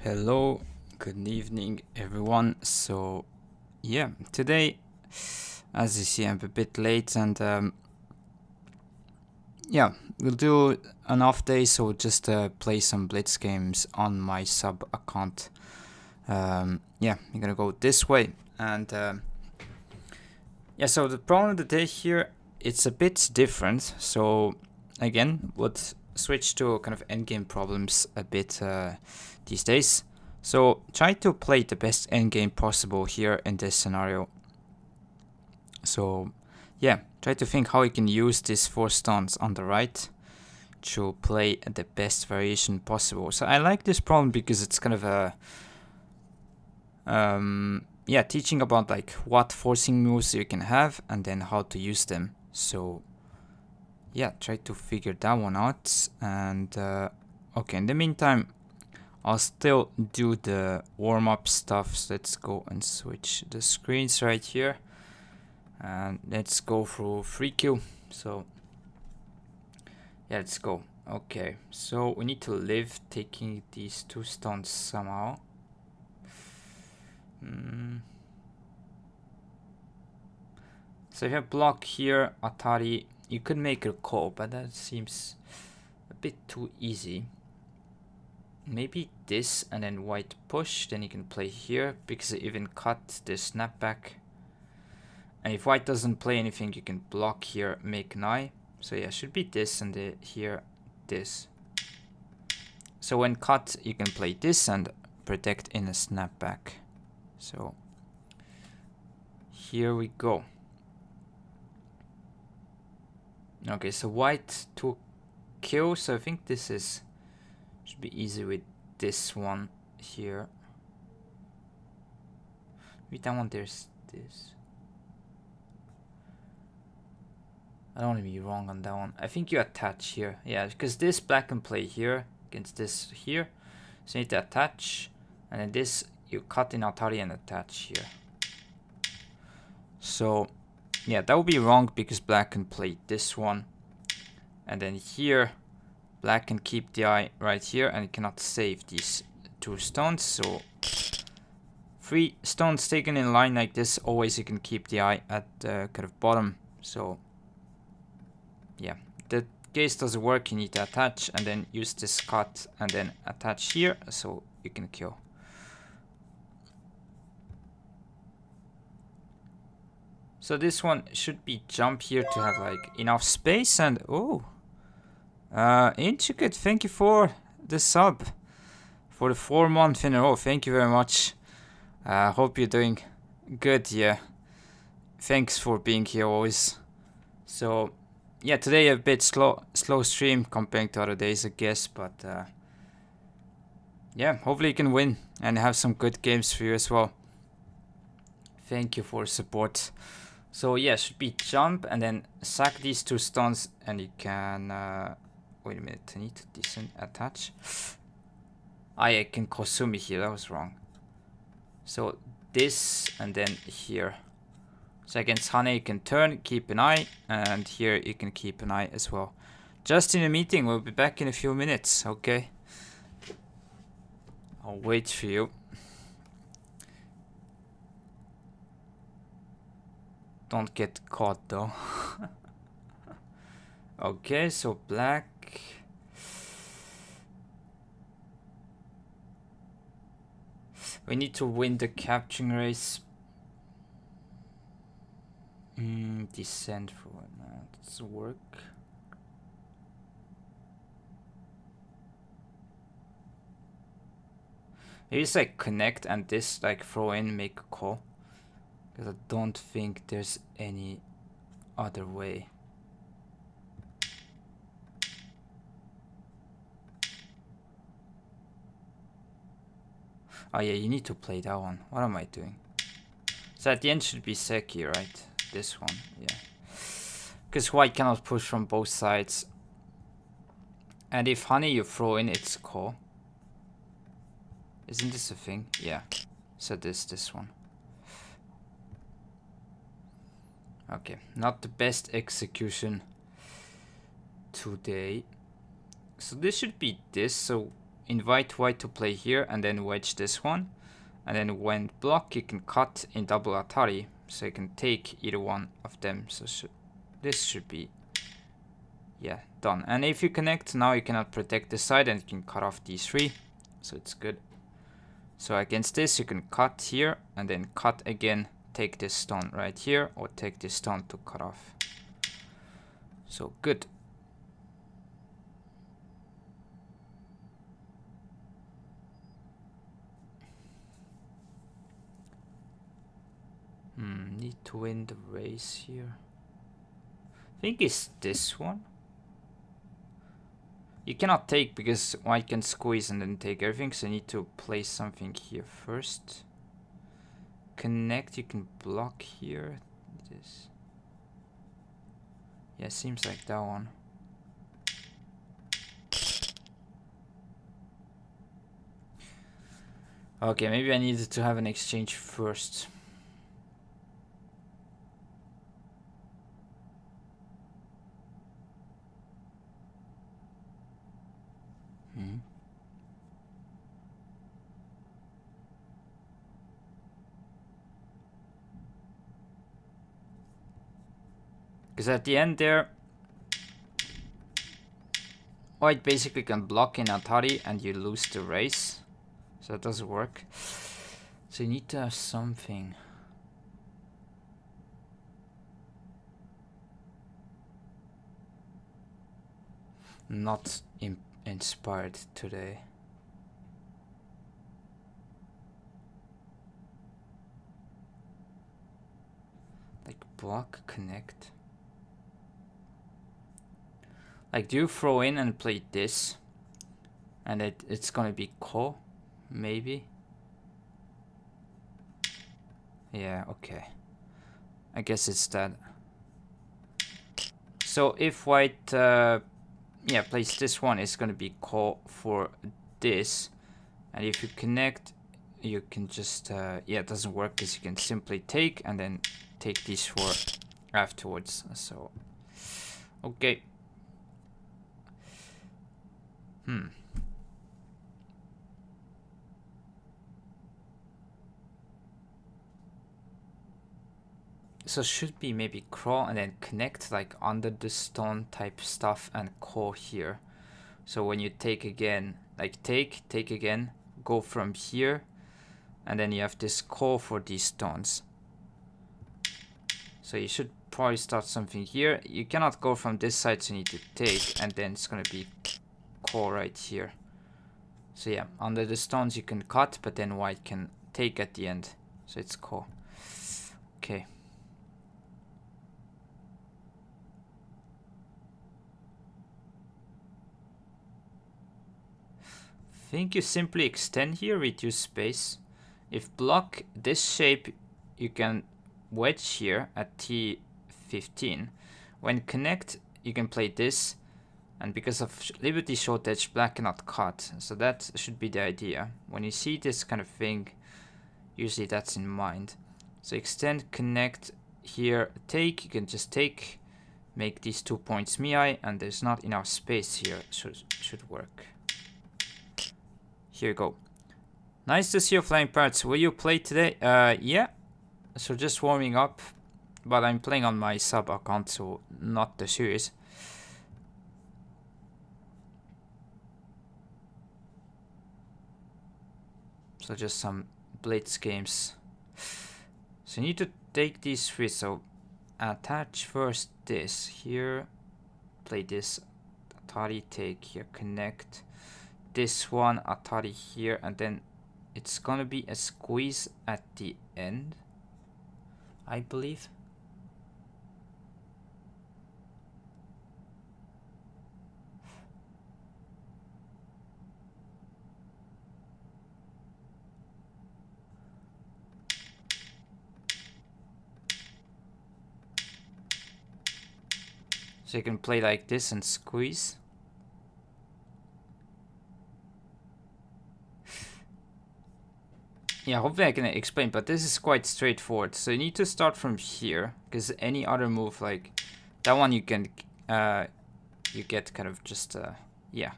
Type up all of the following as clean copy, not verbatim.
Hello, good evening everyone. So yeah, today as you see I'm a bit late and yeah, we'll do an off day, so just play some blitz games on my sub account. Yeah, I'm gonna go this way and yeah, so the problem of the day here, it's a bit different. So again, would switch to kind of endgame problems a bit these days. So try to play the best endgame possible here in this scenario. So yeah, try to think how you can use these 4 stones on the right to play the best variation possible. So I like this problem because it's kind of a yeah, teaching about like what forcing moves you can have and then how to use them. So yeah, try to figure that one out. And okay, in the meantime, I'll still do the warm-up stuff. So let's go and switch the screens right here. And let's go through free Q. So yeah, let's go. Okay, so we need to live taking these 2 stones somehow. So if you block here, Atari, you could make a call, but that seems a bit too easy. Maybe this and then white push, then you can play here because it even cut the snapback. And if white doesn't play anything, you can block here, make an eye. So yeah, should be this and here this. So when cut, you can play this and protect in a snapback. So here we go. Okay, so white to kill. So I think this is should be easy with this one here. With that one, there's this. I don't want to be wrong on that one. I think you attach here. Yeah, because this black can play here against this here. So you need to attach. And then this, you cut in Atari and attach here. So, yeah, that would be wrong because black can play this one. And then here, black can keep the eye right here and it cannot save these 2 stones. So 3 stones taken in line like this, always you can keep the eye at the kind of bottom. So yeah, the case doesn't work, you need to attach and then use this cut and then attach here so you can kill. So this one should be jump here to have like enough space and oh, Intricate, thank you for the sub for the 4 month in a row. Thank you very much. Hope you're doing good. Yeah, thanks for being here always. So yeah, today a bit slow stream compared to other days, I guess, but yeah, hopefully you can win and have some good games for you as well. Thank you for support. So yeah, should be jump and then sack these 2 stones and you can wait a minute, I need to descend attach. I can Kosumi here, that was wrong. So this and then here. So against Hane you can turn, keep an eye, and here you can keep an eye as well. Just in a meeting, we'll be back in a few minutes, okay? I'll wait for you. Don't get caught though. Okay, so black. We need to win the capturing race. Descend forward. No, that doesn't work. Maybe it's like connect and this like throw in, make a call. Because I don't think there's any other way. Oh yeah, you need to play that one. What am I doing? So at the end should be Seki, right? This one, yeah. Because white cannot push from both sides. And if honey you throw in, it's call. Isn't this a thing? Yeah. So this one. Okay, not the best execution today. So this should be this. So invite white to play here and then wedge this one. And then when block, you can cut in double Atari. So you can take either one of them. So this should be, yeah, done. And if you connect, now you cannot protect this side and you can cut off these three. So it's good. So against this, you can cut here and then cut again. Take this stone right here or take this stone to cut off. So good. Need to win the race here. I think it's this one. You cannot take because white can squeeze and then take everything, so you need to place something here first. Connect, you can block here. This. Yeah, seems like that one. Okay, maybe I needed to have an exchange first. Because at the end there, white basically can block in Atari and you lose the race. So that doesn't work. So you need to have something. Not inspired today. Like block, connect. Like, do you throw in and play this? And it's gonna be ko, maybe? Yeah, okay. I guess it's that. So if white, yeah, plays this one, it's gonna be ko for this. And if you connect, you can just, yeah, it doesn't work because you can simply take and then take these four afterwards. So, okay. So should be maybe crawl and then connect like under the stone type stuff and ko here. So when you take again, like take again, go from here, and then you have this ko for these stones. So you should probably start something here. You cannot go from this side, so you need to take, and then it's gonna be ko right here. So yeah, under the stones you can cut, but then white can take at the end. So it's ko. Okay. I think you simply extend here, reduce space. If block this shape, you can wedge here at T15. When connect, you can play this. And because of Liberty short edge, black cannot cut. So that should be the idea. When you see this kind of thing, usually that's in mind. So extend, connect, here, take. You can just take, make these 2 points miai, and there's not enough space here. Should work. Here you go. Nice to see you, Flying Parrots. Will you play today? Yeah. So just warming up. But I'm playing on my sub account, so not the series. So just some blitz games. So you need to take these three. So attach first this here. Play this. Atari, take here, connect. This one, Atari here, and then it's gonna be a squeeze at the end, I believe. So you can play like this and squeeze. Yeah, hopefully I can explain, but this is quite straightforward. So you need to start from here, because any other move, like that one, you can, you get kind of just, yeah.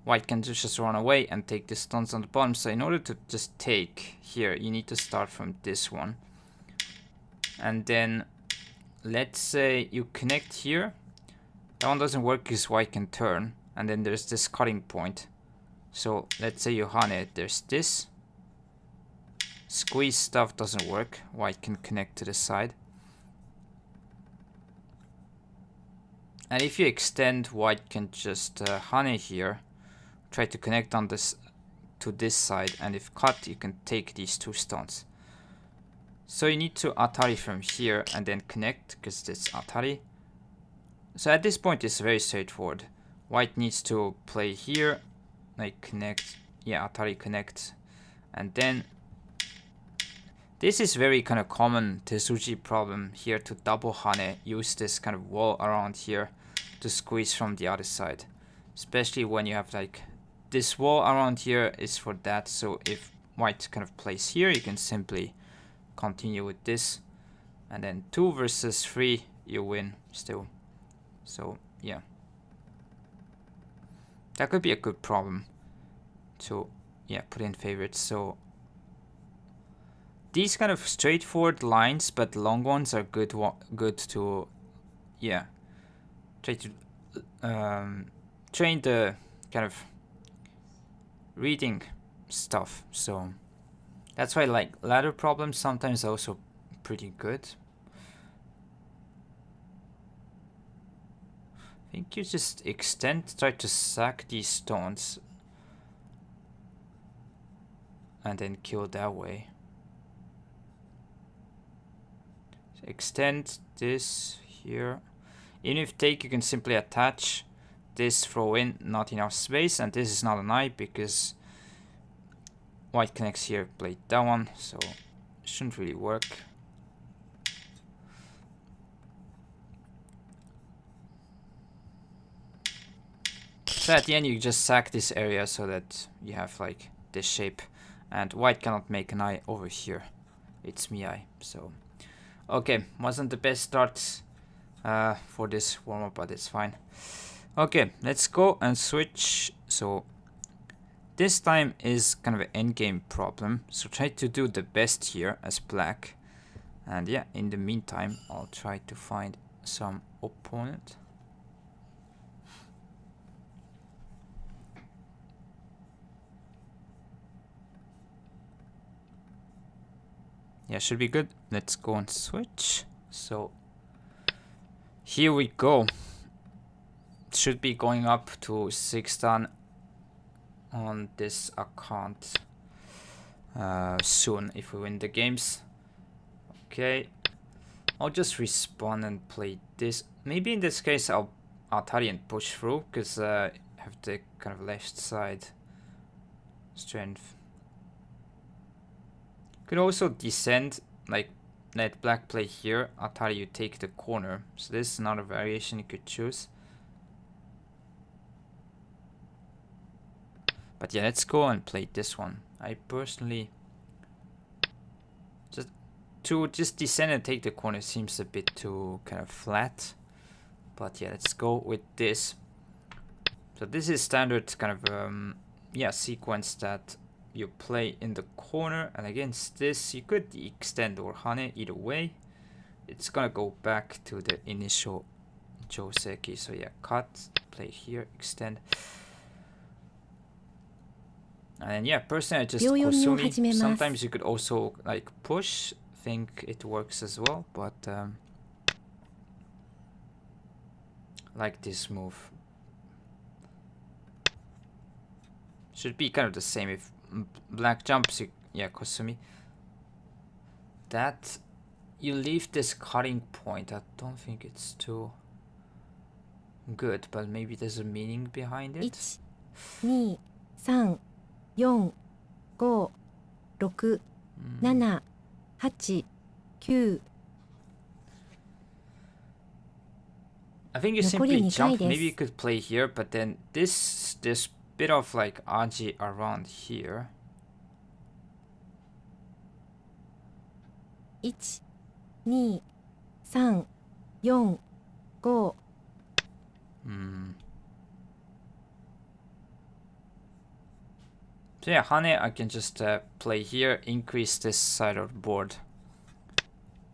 white can just run away and take the stones on the bottom. So in order to just take here, you need to start from this one. And then let's say you connect here. That one doesn't work because white can turn. And then there's this cutting point. So let's say you hane it. There's this. Squeeze stuff doesn't work. White can connect to the side. And if you extend, white can just hane here. Try to connect on this to this side. And if cut, you can take these two stones. So you need to atari from here and then connect because it's atari. So at this point it's very straightforward. White needs to play here, like connect, yeah, atari connect, and then this is very kind of common Tezuji problem here to double hane, use this kind of wall around here to squeeze from the other side. Especially when you have like this wall around here is for that, so if white kind of plays here, you can simply continue with this, and then 2 versus 3 you win still. So yeah, that could be a good problem to put in favorites. So these kind of straightforward lines but long ones are good to try to train the kind of reading stuff. So that's why like ladder problems sometimes are also pretty good. I think you just extend, try to sack these stones and then kill that way. So extend this here. Even if take, you can simply attach this, throw in, not enough space, and this is not an eye because white connects here, play that one, so it shouldn't really work. So at the end you just sack this area so that you have like this shape, and white cannot make an eye over here. It's me eye. So okay, wasn't the best start for this warm-up, but it's fine. Okay, let's go and switch. So this time is kind of an endgame problem, so try to do the best here as black. And yeah, in the meantime I'll try to find some opponent. Yeah, should be good. Let's go and switch. So here we go. It should be going up to 6 dan on this account soon if we win the games. Okay, I'll just respawn and play this. Maybe in this case I'll atari and push through because I have the kind of left side strength. Could also descend, like let black play here, atari you take the corner. So this is another variation you could choose. But yeah, let's go and play this one. I personally just descend and take the corner seems a bit too kind of flat. But yeah, let's go with this. So this is standard kind of sequence that you play in the corner, and against this you could extend or hane, either way it's gonna go back to the initial joseki. So yeah, cut, play here, extend, and then yeah, personally I just kosumi. Sometimes you could also like push, think it works as well, but like this move should be kind of the same. If black jumps, kosumi. That you leave this cutting point. I don't think it's too good, but maybe there's a meaning behind it. 1, 2, 3, 4, 5, 6, 7, 8, 9. I think you simply jump. Maybe you could play here, but then this bit of like aji around here. 1, 2, 3, 4, 5. So yeah, Hane, I can just play here, increase this side of the board.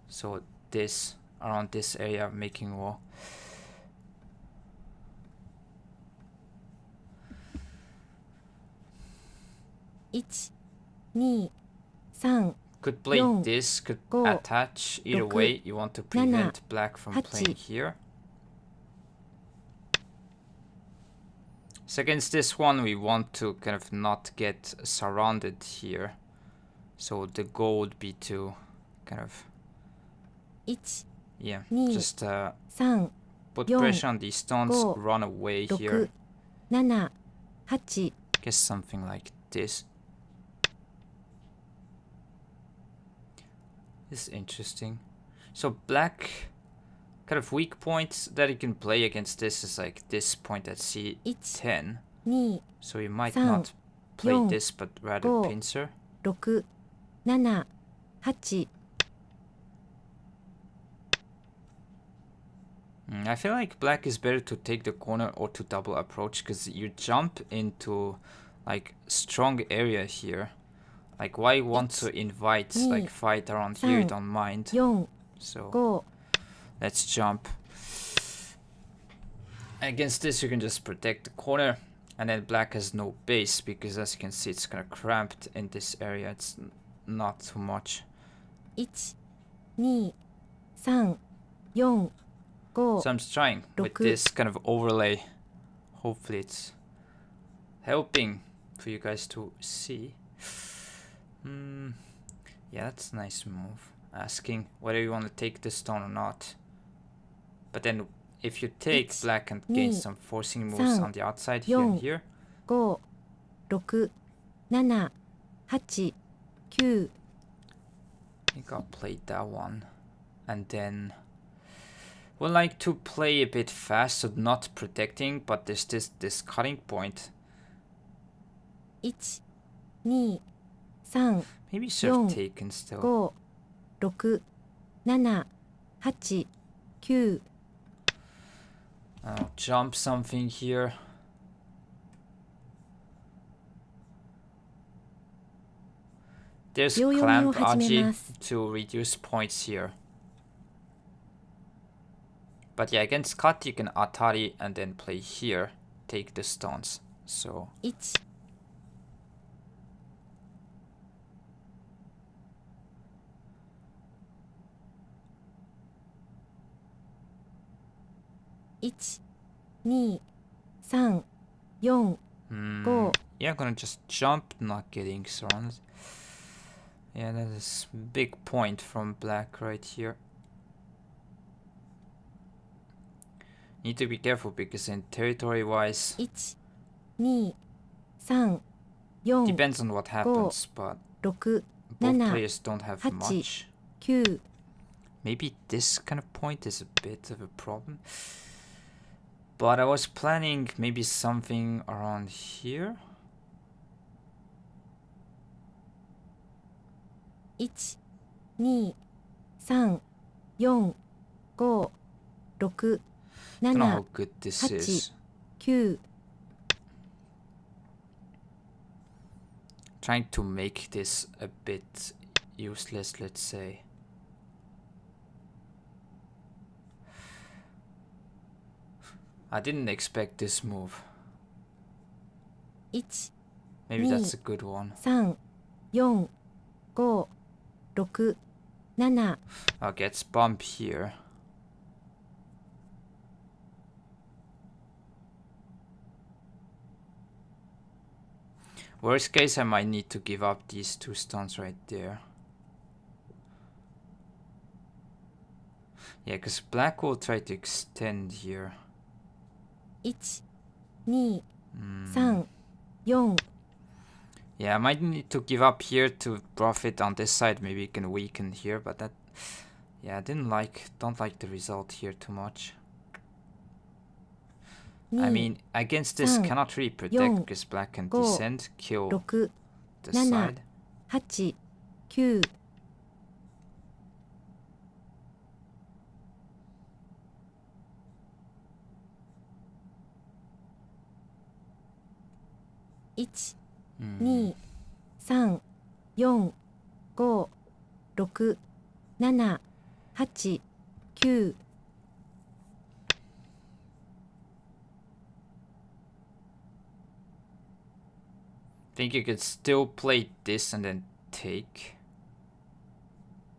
So this, around this area, making wall. Could play this, could attach. Either way, you want to prevent black from playing here. So against this one, we want to kind of not get surrounded here. So the goal would be to kind of, yeah, just put pressure on these stones, run away here. Guess something like this. This is interesting. So black, kind of weak points that you can play against this is like this point at C10. So you might not play this, but rather pincer. I feel like black is better to take the corner or to double approach, because you jump into like strong area here. Like, why want to invite like fight around here? You don't mind. So let's jump. Against this, you can just protect the corner, and then black has no base because, as you can see, it's kind of cramped in this area. It's not too much. So I'm just trying with this kind of overlay. Hopefully it's helping for you guys to see. Yeah, that's a nice move. Asking whether you want to take the stone or not. But then if you take, black can gain some forcing moves on the outside here and here. I think I'll play that one. And then would like to play a bit fast, so not protecting, but there's this cutting point. Maybe should have taken still. I'll jump something here. There's clamp Aji to reduce points here. But yeah, against cut you can Atari and then play here, take the stones. So yeah, I'm gonna just jump, not getting surrounded. Yeah, that is big point from black right here. Need to be careful because in territory wise, depends on what happens, but both players don't have much. Maybe this kind of point is a bit of a problem. But I was planning maybe something around here. Don't know how good this is. Trying to make this a bit useless, let's say. I didn't expect this move. Maybe that's a good one. Okay, let's bump here. Worst case, I might need to give up these two stones right there. Yeah, because black will try to extend here. Yeah, I might need to give up here to profit on this side. Maybe you can weaken here, but that, yeah, I don't like the result here too much. I mean, against this, cannot really protect because black can descend, kill the side. 2、3、4、5、6、7、8、9。Think you could still play this and then take.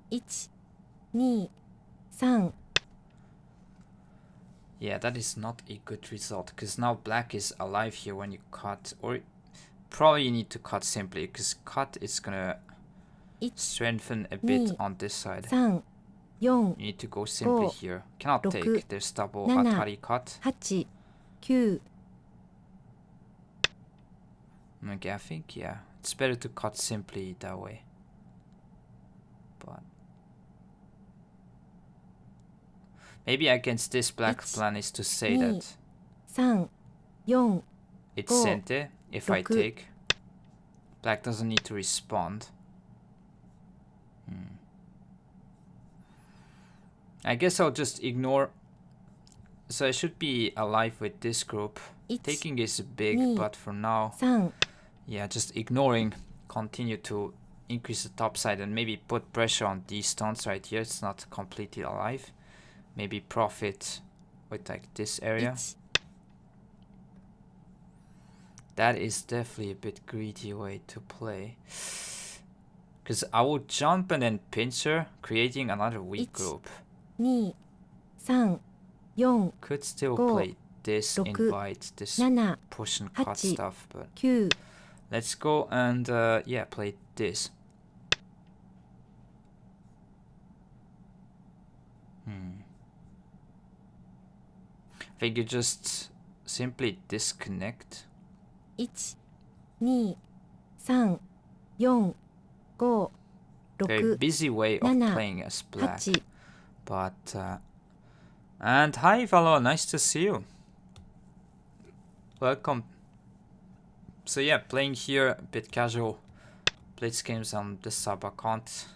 1、2、3。Yeah, that is not a good result, because now black is alive here when you cut, or probably you need to cut simply, because cut is gonna strengthen a bit on this side. 3、4、 You need to go simply here. Cannot 6、 take, there's double 7、 atari cut. 8、9。 Okay, I think, yeah, it's better to cut simply that way. But maybe against this black plan is to say that 3、4、 it's 5、 sente if I 6。 take. Black doesn't need to respond. I guess I'll just ignore. So I should be alive with this group. 1、 Taking is big, 2、 but for now, 3。 yeah, just ignoring. Continue to increase the top side and maybe put pressure on these stones right here. It's not completely alive. Maybe profit with like this area. 1、 That is definitely a bit greedy way to play. Because I will jump and then pincer, creating another weak group. 2、3、4、 Could still 5、 play this, 6、 invite this 7、 push and cut 8、 stuff, but 9。 let's go and yeah, play this. I think you just simply disconnect. 1、2、3、4、5、 Very 6、 busy way of 7、 playing as black. 8。 But and hi fellow, nice to see you. Welcome. So yeah, playing here a bit casual blitz games on the sub account.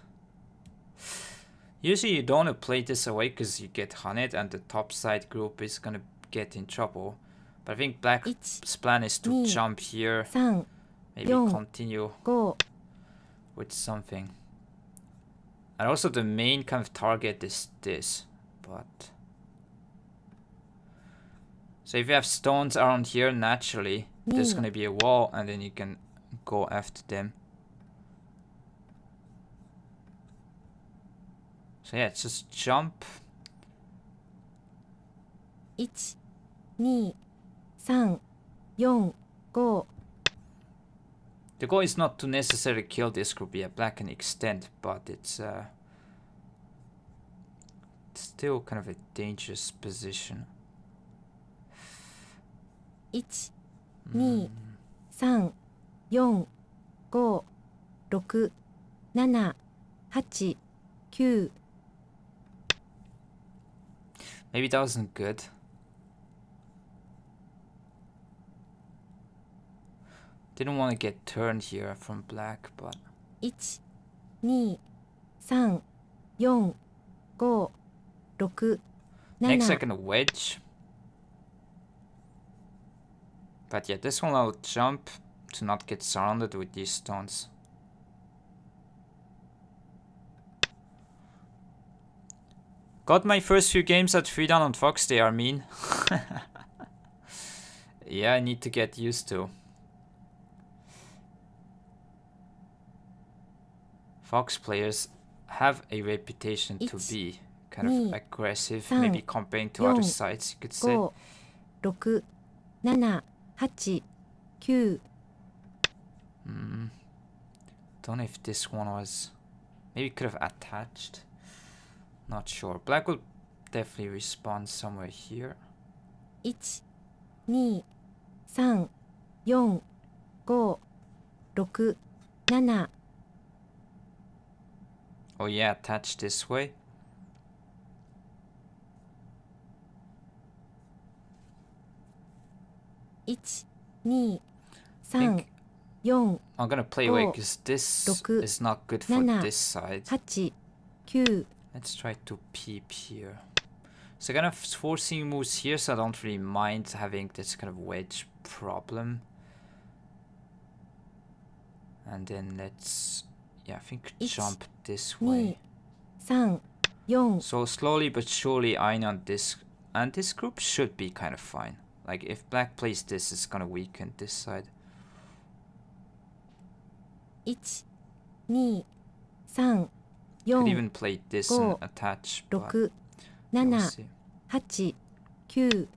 Usually you don't want to play this away because you get hunted and the top side group is gonna get in trouble. But I think black's plan is to 2、 jump here, 3、 maybe 4、 continue 5。 with something. And also the main kind of target is this, but so if you have stones around here, naturally there's gonna be a wall and then you can go after them. So yeah, just jump. 1、2、3、4、5。 The goal is not to necessarily kill this group. Yeah, black can extend, but it's still kind of a dangerous position. 1、2、3、4、5、6、7、8、9。 Maybe that wasn't good. Didn't want to get turned here from black, but 1、2、3、4、5、6、 next I 7。 can wedge. But yeah, this one I'll jump to not get surrounded with these stones. Got my first few games at 3 down on Fox, they are mean. Yeah, I need to get used to. Fox players have a reputation to be kind of aggressive, maybe comparing to other sites, you could say. 5、6、7、8、9。 Don't know if this one was... Maybe could have attached. Not sure. Black will definitely respond somewhere here. 1、2、3、4、5、6、7。 Oh yeah, attach this way. 1、2、 I 3、 think 4、 I'm gonna play away 5、 because this 6、 is not good for 7、 this side. 8、9。 Let's try to peep here. So kind of forcing moves here, so I don't really mind having this kind of wedge problem. And then let's, yeah, I think Ich, jump this 2 way. 3 4 So slowly but surely eyeing on this, and this group should be kind of fine. Like if black plays this, it's gonna weaken this side. 1 2 3 Could 4 even play this and 5 attach, but 6 yeah, we'll 7 see. 8 9 1 2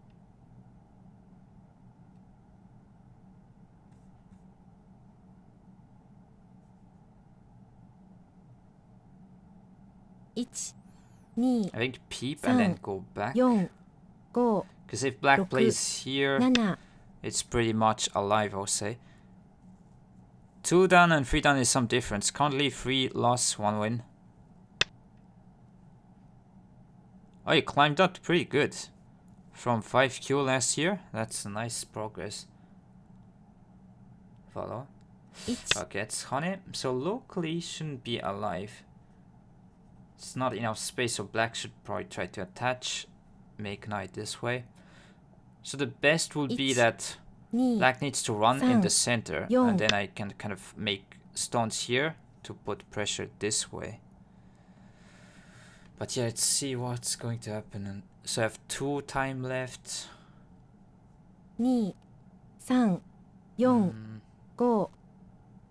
I think peep and then go back. 4 5 Because if black 6 plays here, 7 it's pretty much alive, I'll say. 2 down and 3 down is some difference. Currently 3 loss, 1 win. Oh, you climbed up pretty good. From 5Q last year. That's a nice progress. Follow. 1 Okay, it's honey. So locally shouldn't be alive. It's not enough space, so black should probably try to attach. Make knight this way. So the best would be that 2 black needs to run in the center, Yo. and then I can kind of make stones here to put pressure this way. But yeah, let's see what's going to happen. And so I have 2 time left. 2 3 4 5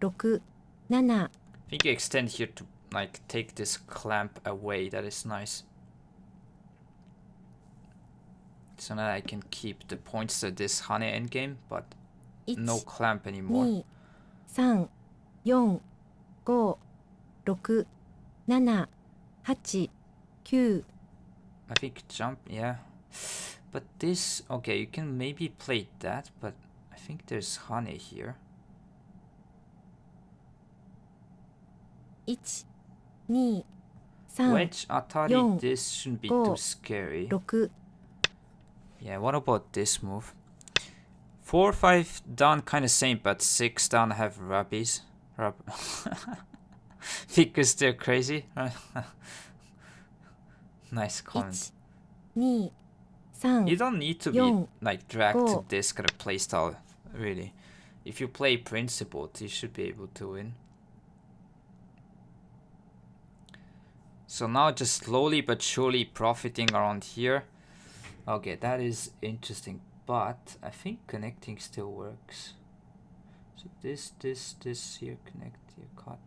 6 7 I think you extend here to like take this clamp away. That is nice. So now I can keep the points to this honey endgame, but no 1 clamp anymore. 2 3 4 5 6 7 8 9 I think jump, yeah. But this, okay, you can maybe play that, but I think there's honey here. 1 2 3 Wedge Atari, Yo. this shouldn't be Go. too scary. 6 Yeah, what about this move? 4, 5 down, kind of same, but 6 down have rubbies. Because they're crazy. Nice comment. 1 2 3 You don't need to be Yo. like dragged to Go. this kind of playstyle, really. If you play principled, you should be able to win. So now just slowly but surely profiting around here. Okay, that is interesting, but I think connecting still works. So this here, connect here, cut.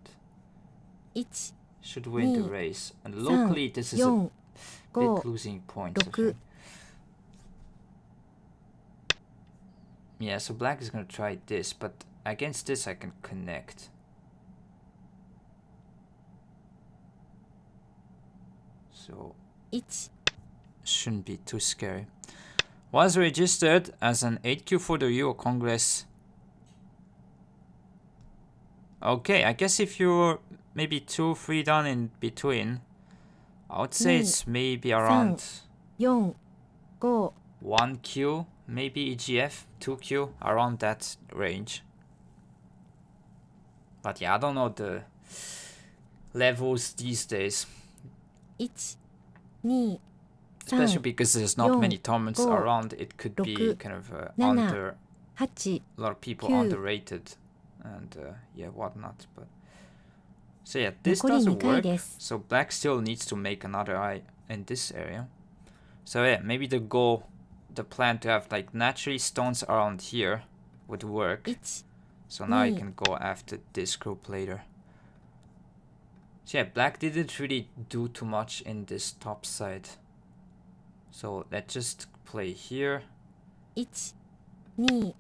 1 Should win the Ni, race. And locally, this is a 4 bit 5 losing points. I 6 think. Yeah, so black is gonna try this, but against this I can connect. So 1 shouldn't be too scary. Was registered as an 8Q for the Euro Congress. Okay, I guess if you're maybe 2, 3 down in between, I would say Ni, it's maybe around 4 5 1Q, maybe EGF, 2Q, around that range. But yeah, I don't know the levels these days. 1 2 Especially 3 because there's not Yo, many tournaments go, around, it could be roku, kind of nana, under, 8 a lot of people Q. underrated and yeah, whatnot. But so yeah, this 残り2 doesn't 回 work. です So black still needs to make another eye in this area. So yeah, maybe the goal, the plan to have like naturally stones around here would work. 1 So now you Ni. can go after this group later. So yeah, black didn't really do too much in this top side. So let's just play here. 1 2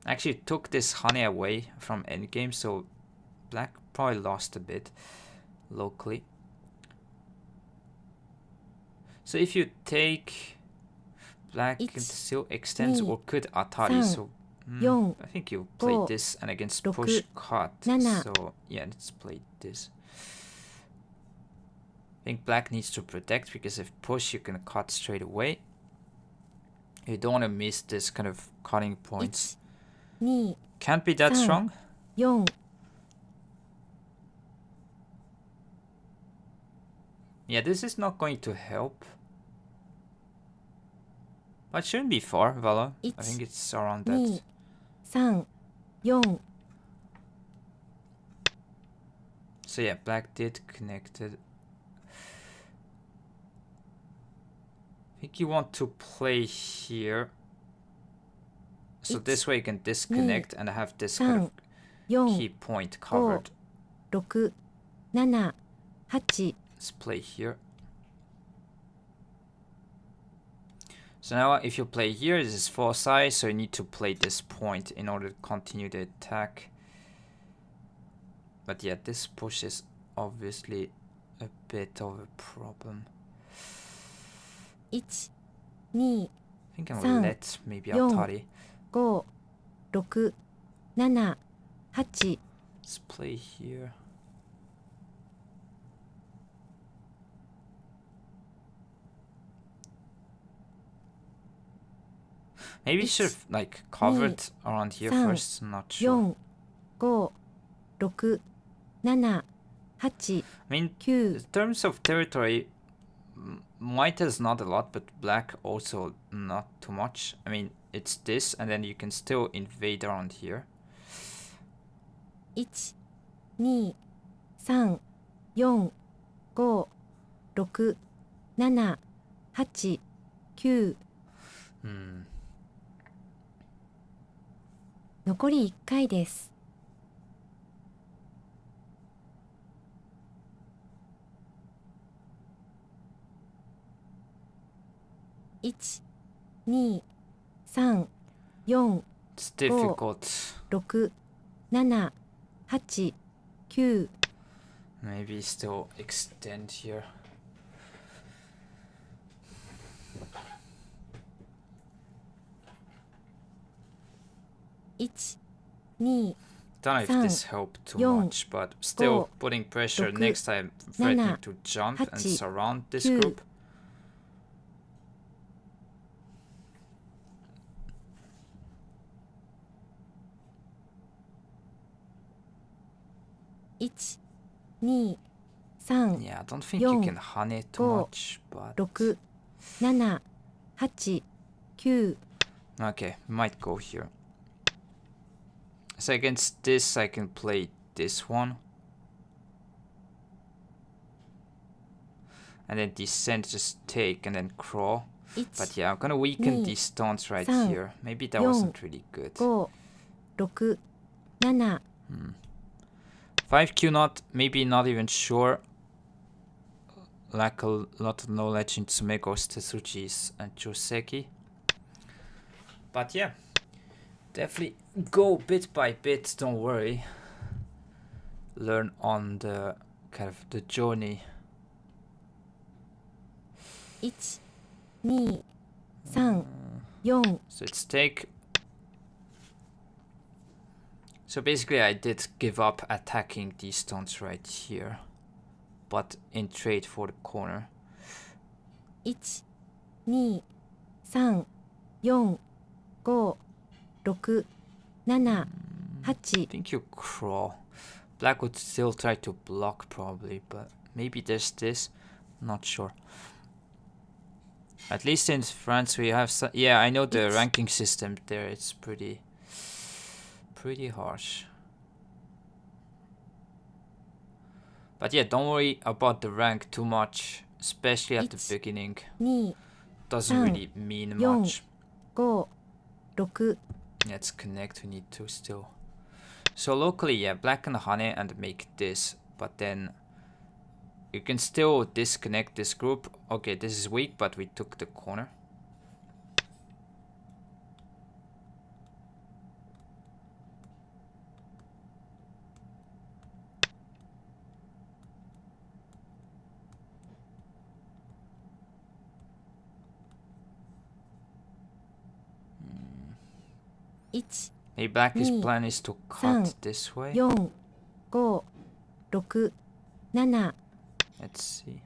Actually took this honey away from endgame, so black probably lost a bit locally. So if you take black, it still extends Ni, or could Atari. San, So Yon, I think you play Go, this and against Roku, push cut. Nana. So yeah, let's play this. I think black needs to protect because if push you can cut straight away. You don't want to miss this kind of cutting 1 points. 2 Can't be that San. strong. 4 Yeah, this is not going to help. But shouldn't be far, Vala. I Ich, think it's around 2 that. 3 4 So yeah, black did connect it. I think you want to play here. So this way you can disconnect and have this kind of key point covered. 6、7、8。 Let's play here. So now if you play here, this is 4 size, so you need to play this point in order to continue the attack. But yeah, this push is obviously a bit of a problem. 1、2、I think I'm gonna let maybe Atari. 5、6、7、8。 Let's play here. Maybe you should have like covered around here first. I'm not sure. 4、5、6、7、8。 I mean, in terms of territory, white has not a lot, but black also not too much. I mean, it's this, and then you can still invade around here. 1、2、3、4、5、6、7、8、9。 残り1回です。1、2、3、4、It's difficult. 6、7、8、9。 Maybe still extend here. Don't know if this helped too much, but still putting pressure next time, threatening to jump and surround this group. Yeah, I don't think you can honey too much, but 6、7、8、9。 okay, we might go here. So against this, I can play this one. And then descend, just take, and then crawl. But yeah, I'm gonna weaken these stones right here. Maybe that wasn't really good. 5、6、7。 5Q not, maybe not even sure. Lack a lot of knowledge in Tsumegos, Tetsujis, and Joseki. But yeah, definitely go bit by bit, don't worry. Learn on the kind of the journey. 1、2、3、4。 So let's take. So basically I did give up attacking these stones right here, but in trade for the corner. 1、2、3、4、5、6、7、8。 I think you crawl. Black would still try to block probably, but maybe there's this. Not sure. At least in France we have some. Yeah, I know the ranking system there. It's pretty harsh. But yeah, don't worry about the rank too much, especially at the beginning. Doesn't really mean much. 5、6。 Let's connect, we need to still. So locally, yeah, black and honey and make this, but then you can still disconnect this group. Okay, this is weak, but we took the corner. Maybe black's plan is to cut this way. 4、5、6、7。 Let's see.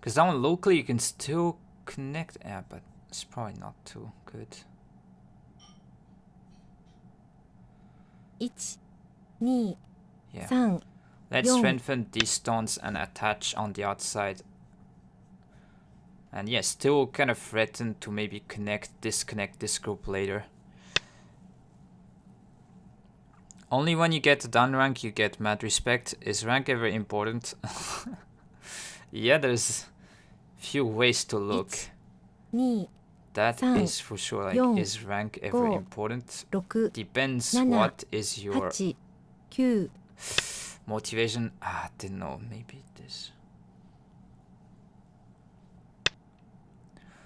Because down locally you can still connect. Yeah, but it's probably not too good. 1、2、 Yeah. 3。 Let's strengthen these stones and attach on the outside. And yeah, still kind of threaten to maybe disconnect this group later. Only when you get down rank you get mad respect. Is rank ever important? Yeah, there's few ways to look. 2 That 3 is for sure. Like, 4 is rank ever 5 important? 6 Depends 7 what is your 8 9 motivation. I didn't know. Maybe this.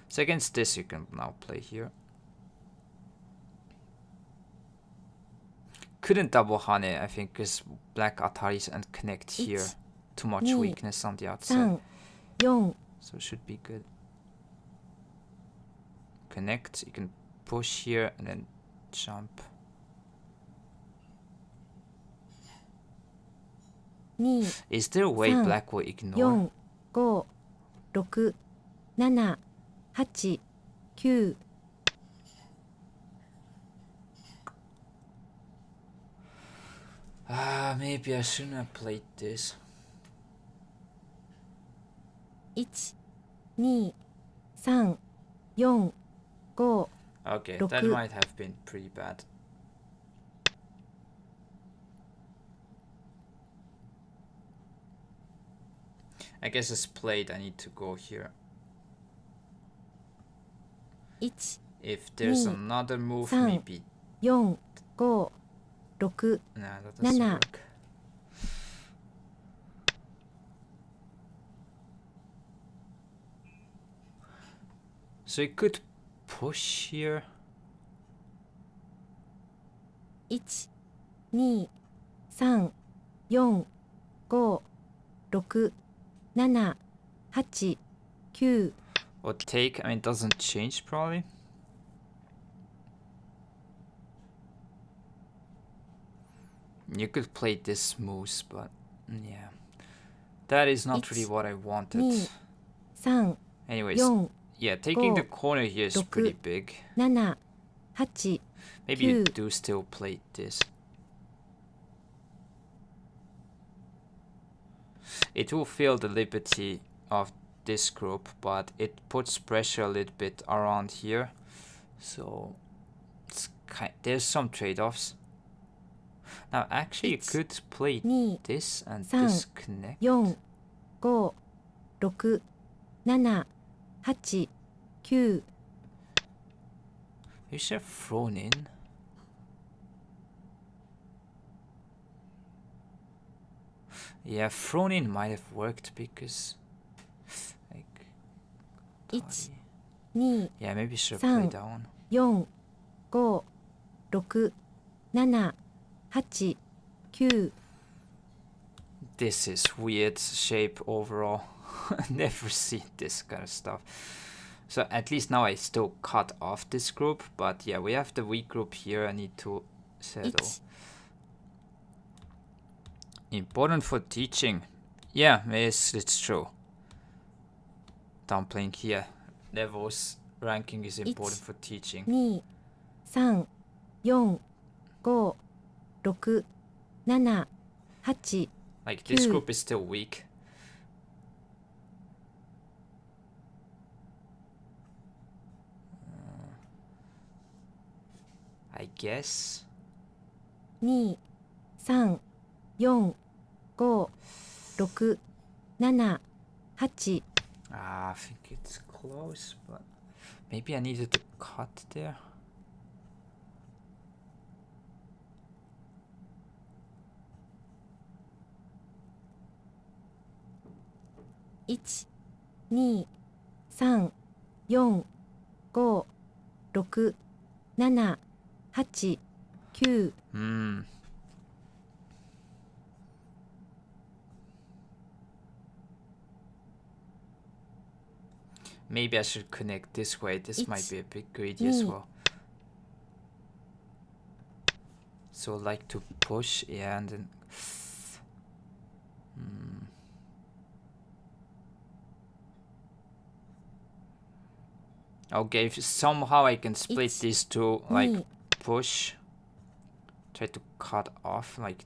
So against this you can now play here. Couldn't double Hane, I think, because black Ataris and connect here. Too much 2 weakness on the outside. 3 4 So it should be good. Connect, you can push here and then jump. 2 Is there a way 3 black will ignore? 4 5 6 7 8 9 Maybe I shouldn't have played this. 1 2 3 4 5 Okay, 6 that might have been pretty bad. I guess it's played, I need to go here. 1 If there's 2 another move, 3 maybe. 4 5 6 Nah, that doesn't 7 work. So you could push here. 1 2 3 4 5 6 7 8 9 Or take, I mean, it doesn't change probably. You could play this moose, but yeah. That is not really what I wanted. 2 3 Anyways, 4 yeah, taking the 5 corner here is 6 pretty big. 7 8 Maybe you 9 do still play this. It will feel the liberty of this group, but it puts pressure a little bit around here. So it's there's some trade-offs. Now actually you could play 2 this and 3 disconnect. 4 5 6 7 8 9 You should have thrown in. Yeah, thrown in might have worked because like 1 Atari. 2 Yeah, maybe you should have 3 played that one. 4 5 6 7 8 9 This is weird shape overall. Never seen this kind of stuff. So at least now I still cut off this group, but yeah, we have the weak group here. I need to settle. 1 Important for teaching. Yeah, it's true. Dumpling here. Levels ranking is important for teaching. 2 3 4 5 6 7 8 Like this 9 group is still weak. I guess. 2 3 4 5 6 7 8 I think it's close, but maybe I needed to cut there. 1 2 3 4 5 6 7 8 9 Maybe I should connect this way. This might be a bit greedy 1 as 2 well. So like to push, yeah, and then. Okay, if somehow I can split these two, like 2 push, try to cut off, like.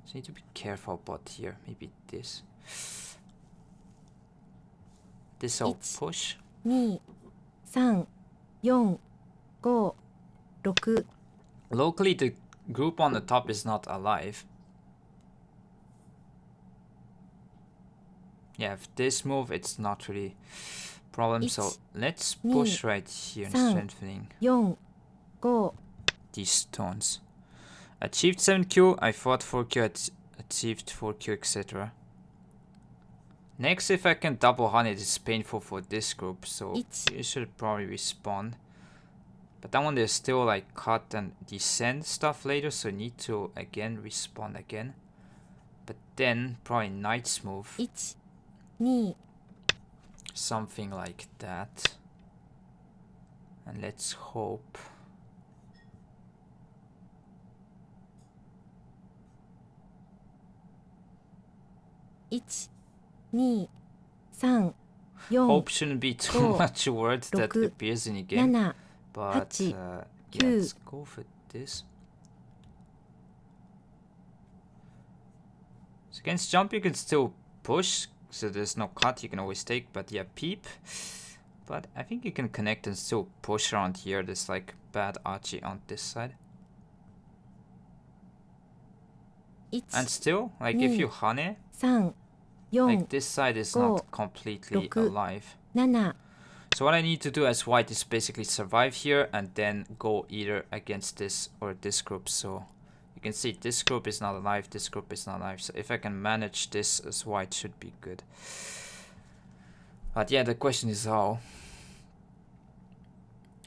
So need to be careful about here. Maybe this. This I'll push. 2 3 4 5 6 Locally, the group on the top is not alive. Yeah, if this move, it's not really problem. So let's push right here and strengthening 4 5 these stones. Achieved 7Q, I fought 4Q, achieved 4Q, etc. Next, if I can double hunt it, it's painful for this group, so you should probably respawn. But that one, there's still like cut and descend stuff later, so you need to again respawn again. But then, probably Knight's move. 1 2 Something like that. And let's hope. Hope shouldn't be too much a word that appears in the game. But yeah, let's go for this. So against jump you can still push, so there's no cut, you can always take, but yeah, peep. But I think you can connect and still push around here. There's like bad archie on this side. And still, like if you hane, like this side is not completely alive. So what I need to do as white is basically survive here and then go either against this or this group. So you can see this group is not alive, this group is not alive. So if I can manage this as white, should be good. But yeah, the question is how.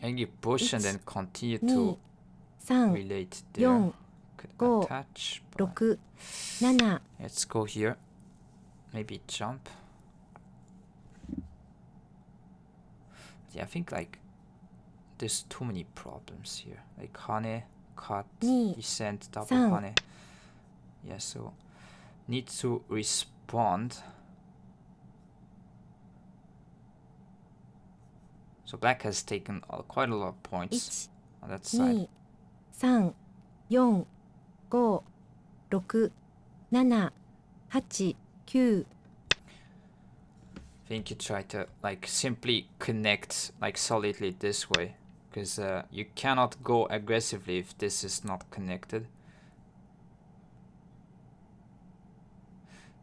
And you push and then continue to relate there. Could attach. Let's go here. Maybe jump. Yeah, I think like there's too many problems here. Like hane, cut, descent, double hane. Yeah, so need to respond. So black has taken quite a lot of points on that side. 3 4 5 6 7 8 9 I think you try to like simply connect like solidly this way, because you cannot go aggressively if this is not connected.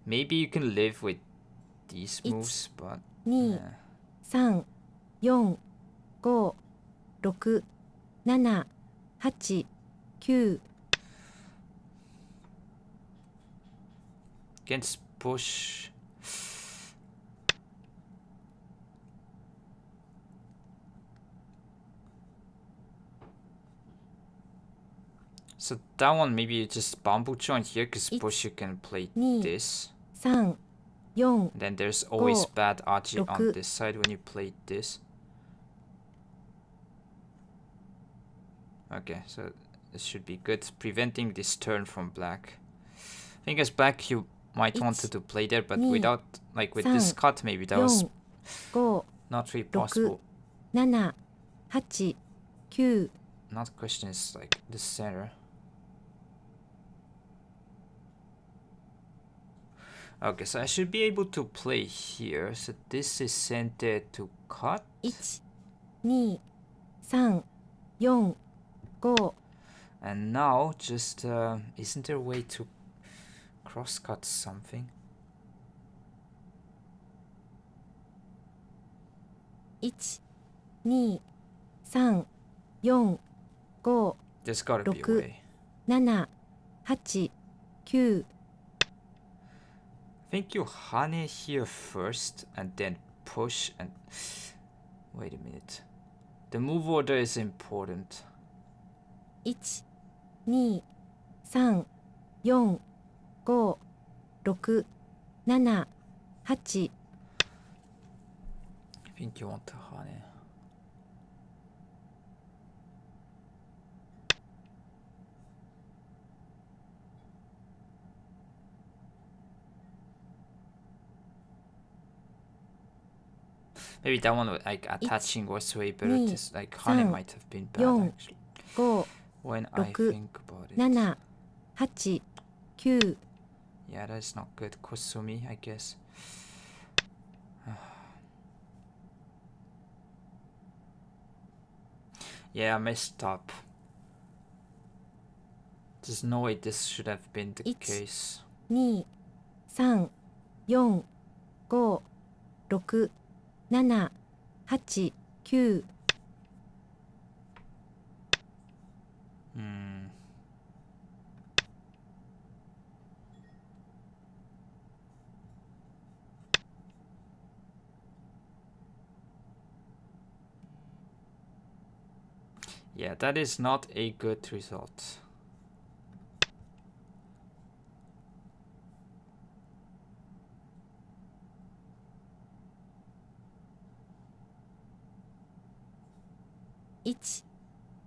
Maybe you can live with these moves, but 2 3 4 5 6 7 8 9 against push. So that one, maybe you just bamboo join here, because push you can play this. 3 4 Then there's always bad archie on this side when you play this. Okay, so this should be good, preventing this turn from black. I think as black you might want to play there, but without, like with this cut, maybe that was not really possible. 7 8 9 Not the question is like the center. Okay, so I should be able to play here. So this is centered to cut. 1 2 3 4 5 And now just isn't there a way to cross cut something? 1 2 3 4 5 There's gotta be a way. 7 8 9 I think you hane here first and then push and wait a minute. The move order is important. 1 2 3 4 5 6 7 8 I think you want to hane. Maybe that one, like attaching was way better. This like hane might have been bad actually. 5 When I think about it. 7 8 9 Yeah, that's not good. Kosumi, I guess. Yeah, I messed up. There's no way this should have been the Ich. case. 2、3、4、5、6、7、8、9。Yeah, that is not a good result. Ich,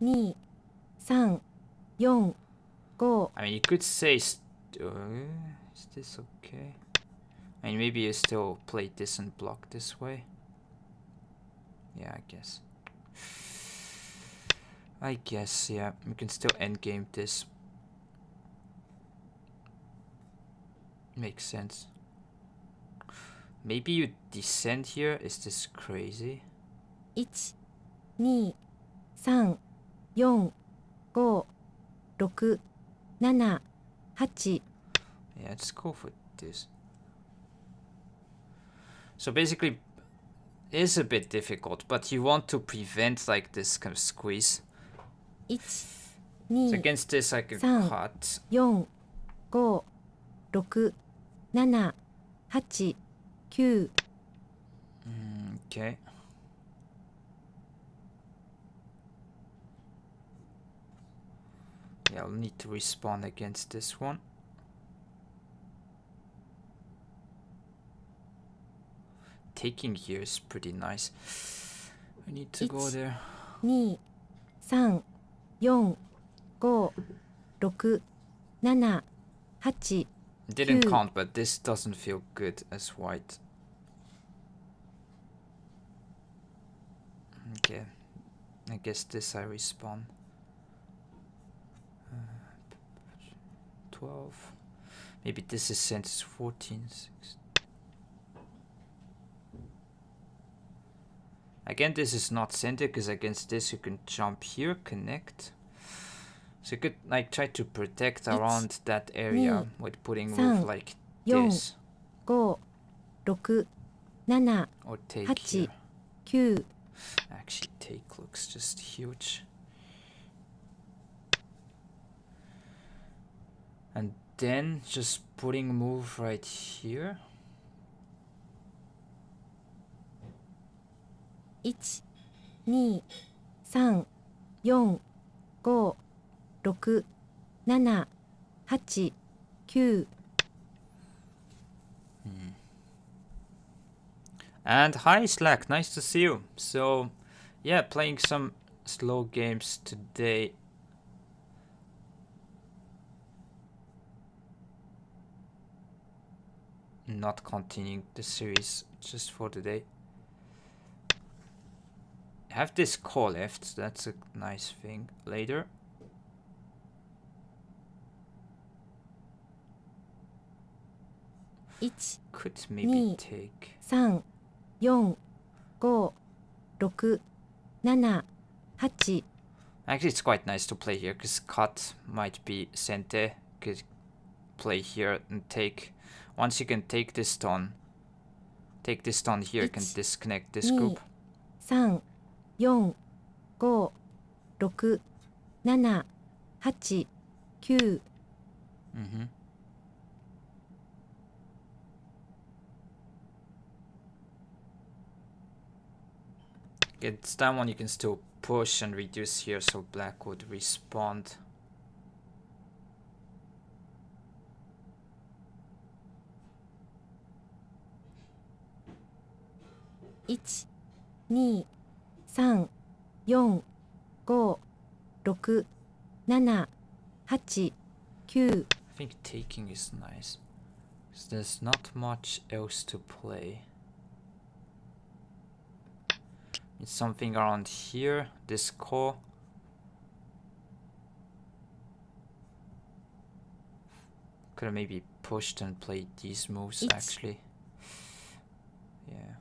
2、3、4、5。I mean, you could say, is this okay? I mean, maybe you still play this and block this way. Yeah, I guess, yeah, we can still endgame this. Makes sense. Maybe you descend here. Is this crazy? 1、2、3、4、5、6、7、8。Yeah, let's go for this. So basically, it is a bit difficult, but you want to prevent like this kind of squeeze. 1、So 2、against this, I can 3、 cut. 4、5、6、7、8、9。Okay. Yeah, I'll need to respawn against this one. Taking here is pretty nice. I need to go there. 2、3、4、5、6、7、8。 Didn't count, but this doesn't feel good as white. Okay, I guess this I respawn. 12. Maybe this is sent as 14. 16. Again, this is not center because against this you can jump here, connect. So you could like try to protect around that area with putting move like this. 5、6、7、 Or take 8、 here. 9。 Actually, take looks just huge. And then just putting move right here. 1、2、3、4、5、6、7、8、9。 And hi Slack, nice to see you. So yeah, playing some slow games today. Not continuing the series just for today. Have this call left, that's a nice thing later. Could maybe take 3、4、5、6、7、8。 Actually, it's quite nice to play here because cut might be center. Could play here and take. Once you can take this stone here, you can disconnect this group. 3、4、5、6、7、8、9。 It's that one you can still push and reduce here, so black would respond.1、2、3、4、5、6、7、8、9。 I think taking is nice, because there's not much else to play. It's something around here, this core. Could have maybe pushed and played these moves actually. Yeah.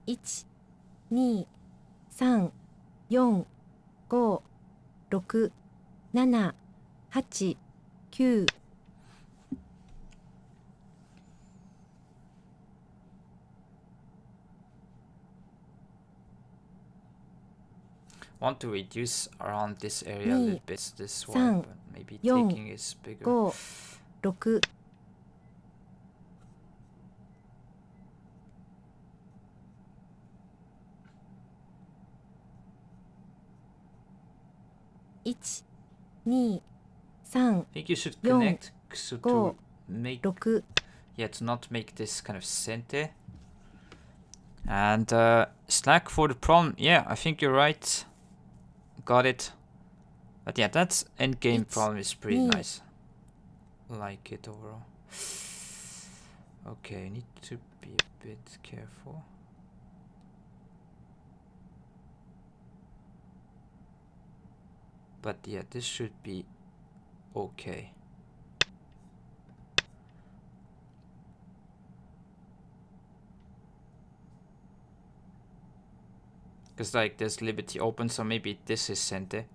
1、2、3、4、5、6、7、8、9。Want to reduce around this area a little bit this way, 3、 but maybe 4、 taking is bigger. 5、6。1、2、3、 I think you should 4、 connect so 5、 to make 6。 yeah, to not make this kind of center. And slack for the problem. Yeah, I think you're right. Got it. But yeah, that end game problem is pretty nice. Like it overall. Okay, need to be a bit careful. But yeah, this should be okay. Because like there's liberty open, so maybe this is center.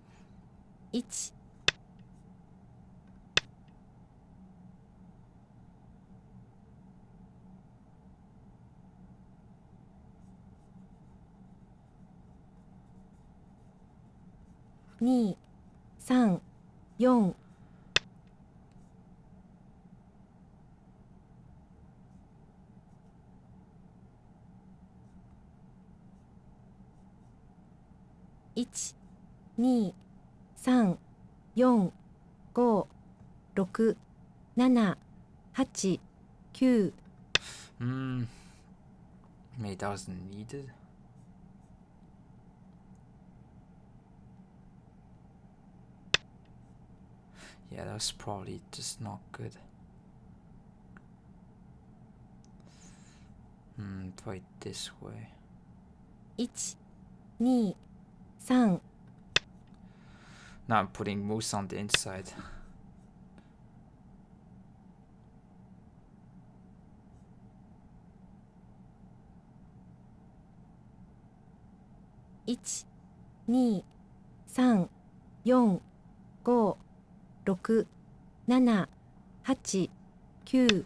1、 2、3、4。1、2、3、4、5、6、7、8、9。 Maybe that wasn't needed. Yeah, that was probably just not good. Try it this way. 1、2、3。 Now I'm putting moose on the inside. 1、2、3、4、5、6、7、8、9。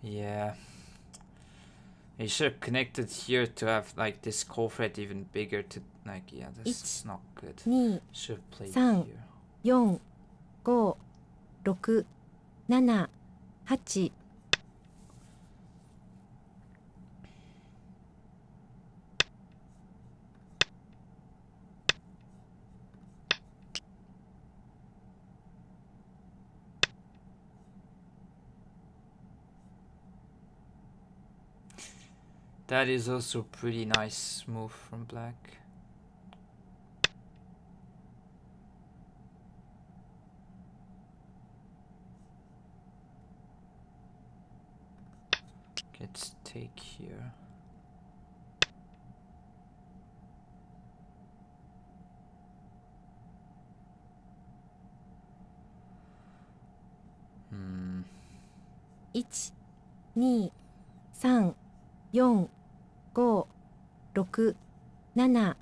Yeah. You should have connected here to have like this call thread even bigger to like yeah, this is not good. 2、 Should have played 3、 here. 4、5、6、7、8。 That is also pretty nice move from black. Let's take here. Hmm. 1、2、3、4、5、6、7。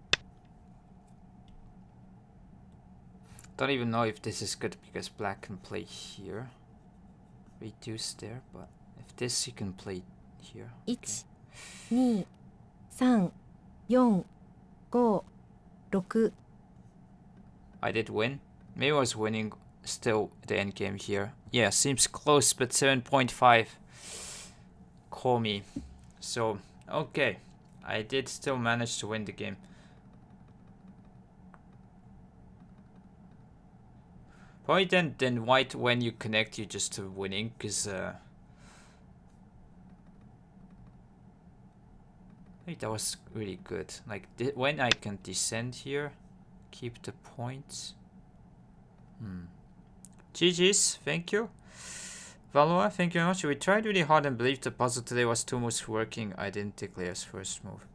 Don't even know if this is good because black can play here. Reduce there, but if this you can play here. 1、2、3、4、5、6。 I did win. Maybe I was winning still the end game here. Yeah, seems close, but 7.5. Call me. So, okay. I did still manage to win the game. Probably then white, when you connect, you just winning, because I think that was really good. Like when I can descend here, keep the points. GG's, thank you. Valoa, thank you very much. We tried really hard and believed the puzzle today was two moves working. I didn't declare as first move.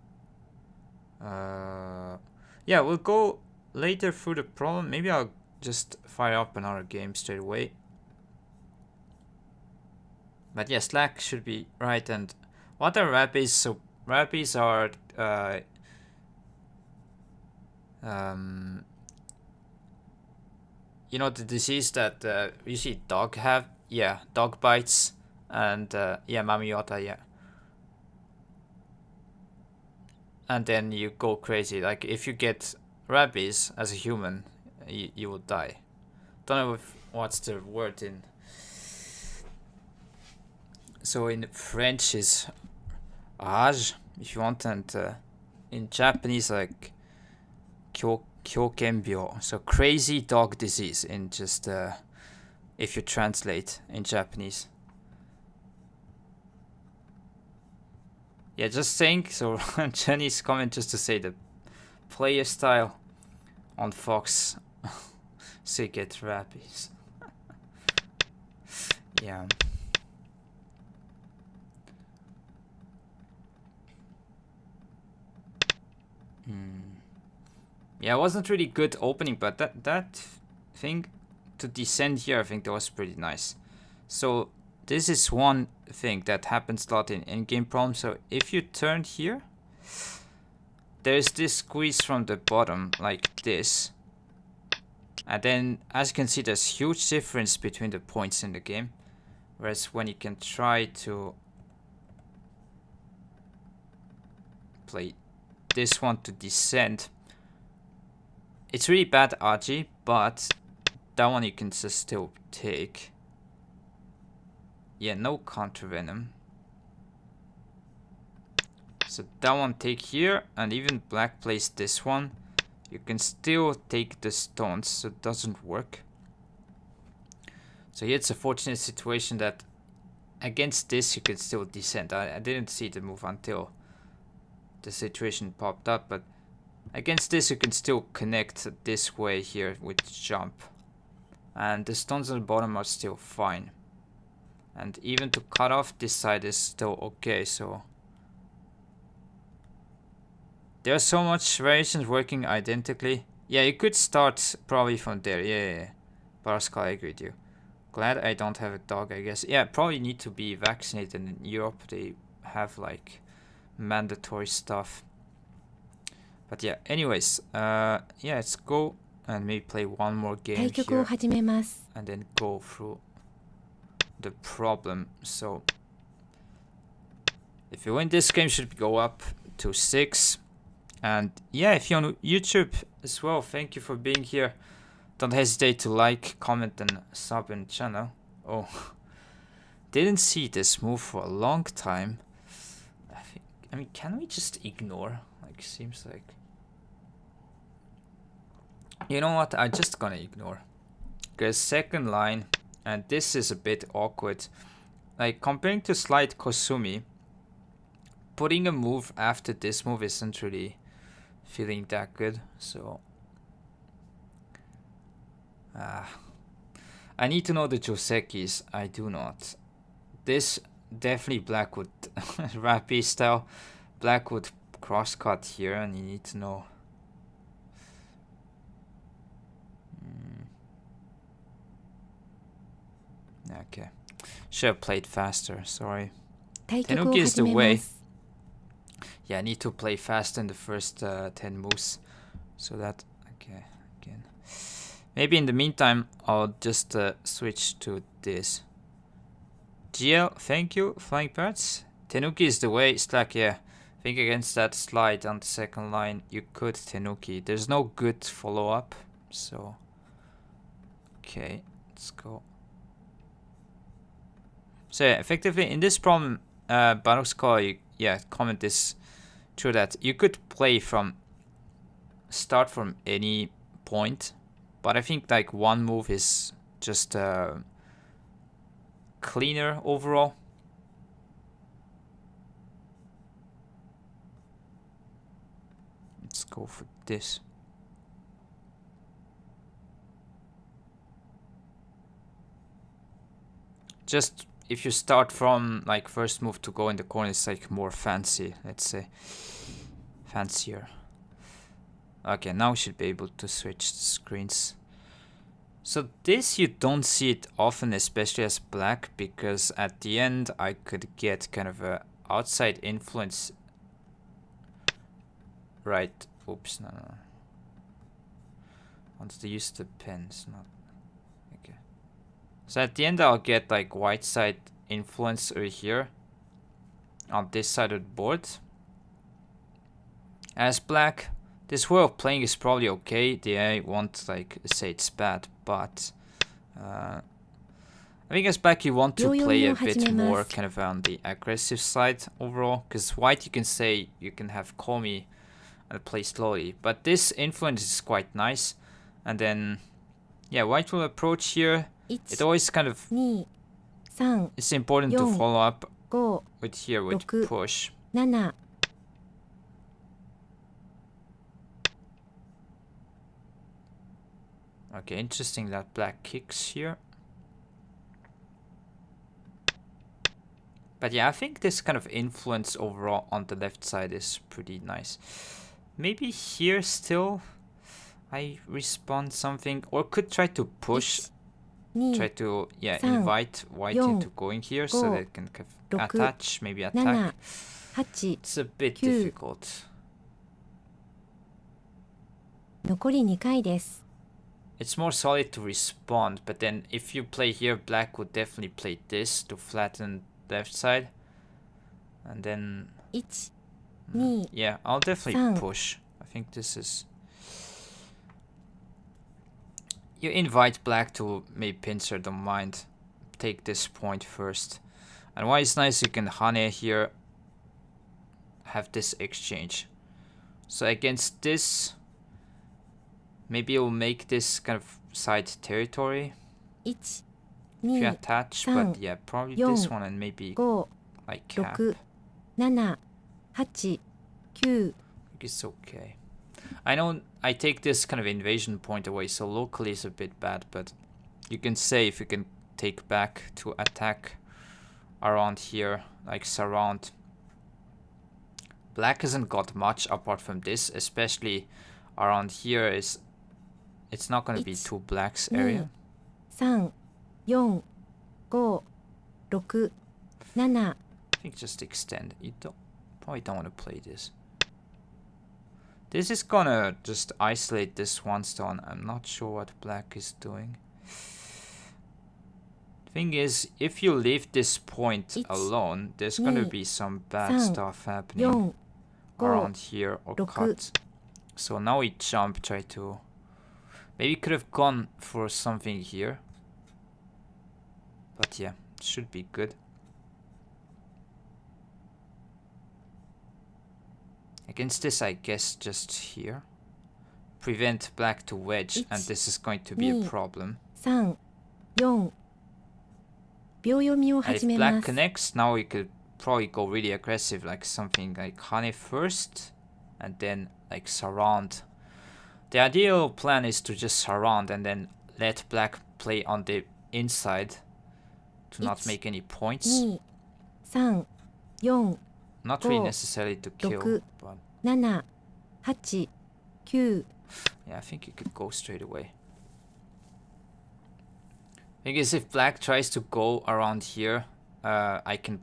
Yeah, we'll go later through the problem. Maybe I'll just fire up another game straight away. But yeah, Slack should be right. And what are rabies? So rabies are you know, the disease that usually dog have. Yeah, dog bites. And yeah, Mamiyota, yeah. And then you go crazy. Like if you get rabies as a human, you will die. Don't know what's the word in. So in French is rage, if you want, and in Japanese like kyokembyo. So crazy dog disease in just if you translate in Japanese. Yeah, just saying. So Jenny's comment just to say the player style on Fox. So you get rabies. Yeah. Yeah, it wasn't really good opening, but that thing to descend here, I think that was pretty nice. So this is one thing that happens a lot in in-game problems. So if you turn here, there's this squeeze from the bottom like this. And then, as you can see, there's huge difference between the points in the game. Whereas when you can try to play this one to descend, it's really bad Aji, but that one you can just still take. Yeah, no counter venom. So that one take here, and even black plays this one. You can still take the stones, so it doesn't work. So yeah, it's a fortunate situation that against this you can still descend. I didn't see the move until the situation popped up, but against this you can still connect this way here with jump. And the stones on the bottom are still fine. And even to cut off this side is still okay, so there's so much variations working identically. Yeah, you could start probably from there. Yeah. Paraskal, I agree with you. Glad I don't have a dog, I guess. Yeah, probably need to be vaccinated. In Europe, they have like mandatory stuff. But yeah, anyways, yeah, let's go and maybe play one more game here. And then go through the problem. So if you win this game, should go up to 6. And yeah, if you're on YouTube as well, thank you for being here. Don't hesitate to like, comment, and sub in the channel. Oh, didn't see this move for a long time. I mean, can we just ignore? Like, seems like. You know what? I'm just gonna ignore. Because second line, and this is a bit awkward. Like, comparing to Slide Kosumi, putting a move after this move isn't really feeling that good, so I need to know the Josekis. I do not. This definitely Blackwood Rappy style. Blackwood crosscut here, and you need to know. Okay, should have played faster. Sorry. Tenuki is the way. Yeah, I need to play fast in the first 10 moves. So that, okay, again. Maybe in the meantime, I'll just switch to this. GL, thank you, Flying Parrots. Tenuki is the way. Slack, yeah. I think against that slide on the second line, you could Tenuki. There's no good follow-up, so. Okay, let's go. So yeah, effectively, in this problem, Baduk's call, yeah, comment this. True that you could play from start from any point, but I think like one move is just cleaner overall. Let's go for this. Just if you start from like first move to go in the corner, it's like more fancy, let's say. Fancier. Okay, now we should be able to switch the screens. So this you don't see it often, especially as black, because at the end I could get kind of a outside influence. Right. Oops, no. I want to use the pens, not... Okay. So at the end I'll get like white side influence over here on this side of the board. As black, this way of playing is probably okay. I won't like say it's bad, but I think as black you want to play a bit more kind of on the aggressive side overall, because white you can say you can have call me and play slowly, but this influence is quite nice. And then yeah, white will approach here. It always kind of, it's important to follow up with here with push. Okay, interesting that black kicks here. But yeah, I think this kind of influence overall on the left side is pretty nice. Maybe here still I respond something, or could try to push, try to invite white into going here so they can attach, maybe attack. It's a bit difficult. It's more solid to respond, but then if you play here, black would definitely play this to flatten left side. And then yeah, I'll definitely push. I think this is... You invite black to maybe pincer, don't mind. Take this point first. And why it's nice, you can hane here, have this exchange. So against this, maybe you'll make this kind of side territory if you attach, but yeah, probably this one and maybe like cap. I think it's okay. I know I take this kind of invasion point away, so locally is a bit bad, but you can say if you can take back to attack around here, like surround. Black hasn't got much apart from this, especially around here is... It's not going to be two blacks area. 3, 4, 5, 6, 7. I think just extend. You probably don't want to play this. This is gonna just isolate this one stone. I'm not sure what black is doing. Thing is, if you leave this point alone, there's gonna be some bad stuff happening around here or cut. So now we jump, try to... Maybe could have gone for something here. But yeah, should be good. Against this, I guess just here. Prevent black to wedge, and this is going to be a problem. 3, 4. 秒読みを And if 始めま black す。 connects, now we could probably go really aggressive, like something like Hane first, and then like surround. The ideal plan is to just surround and then let black play on the inside to not make any points. 2、3、4、 Not really necessarily to kill, 6、 but 7、8、9。 yeah, I think you could go straight away. Thing is, if black tries to go around here, I can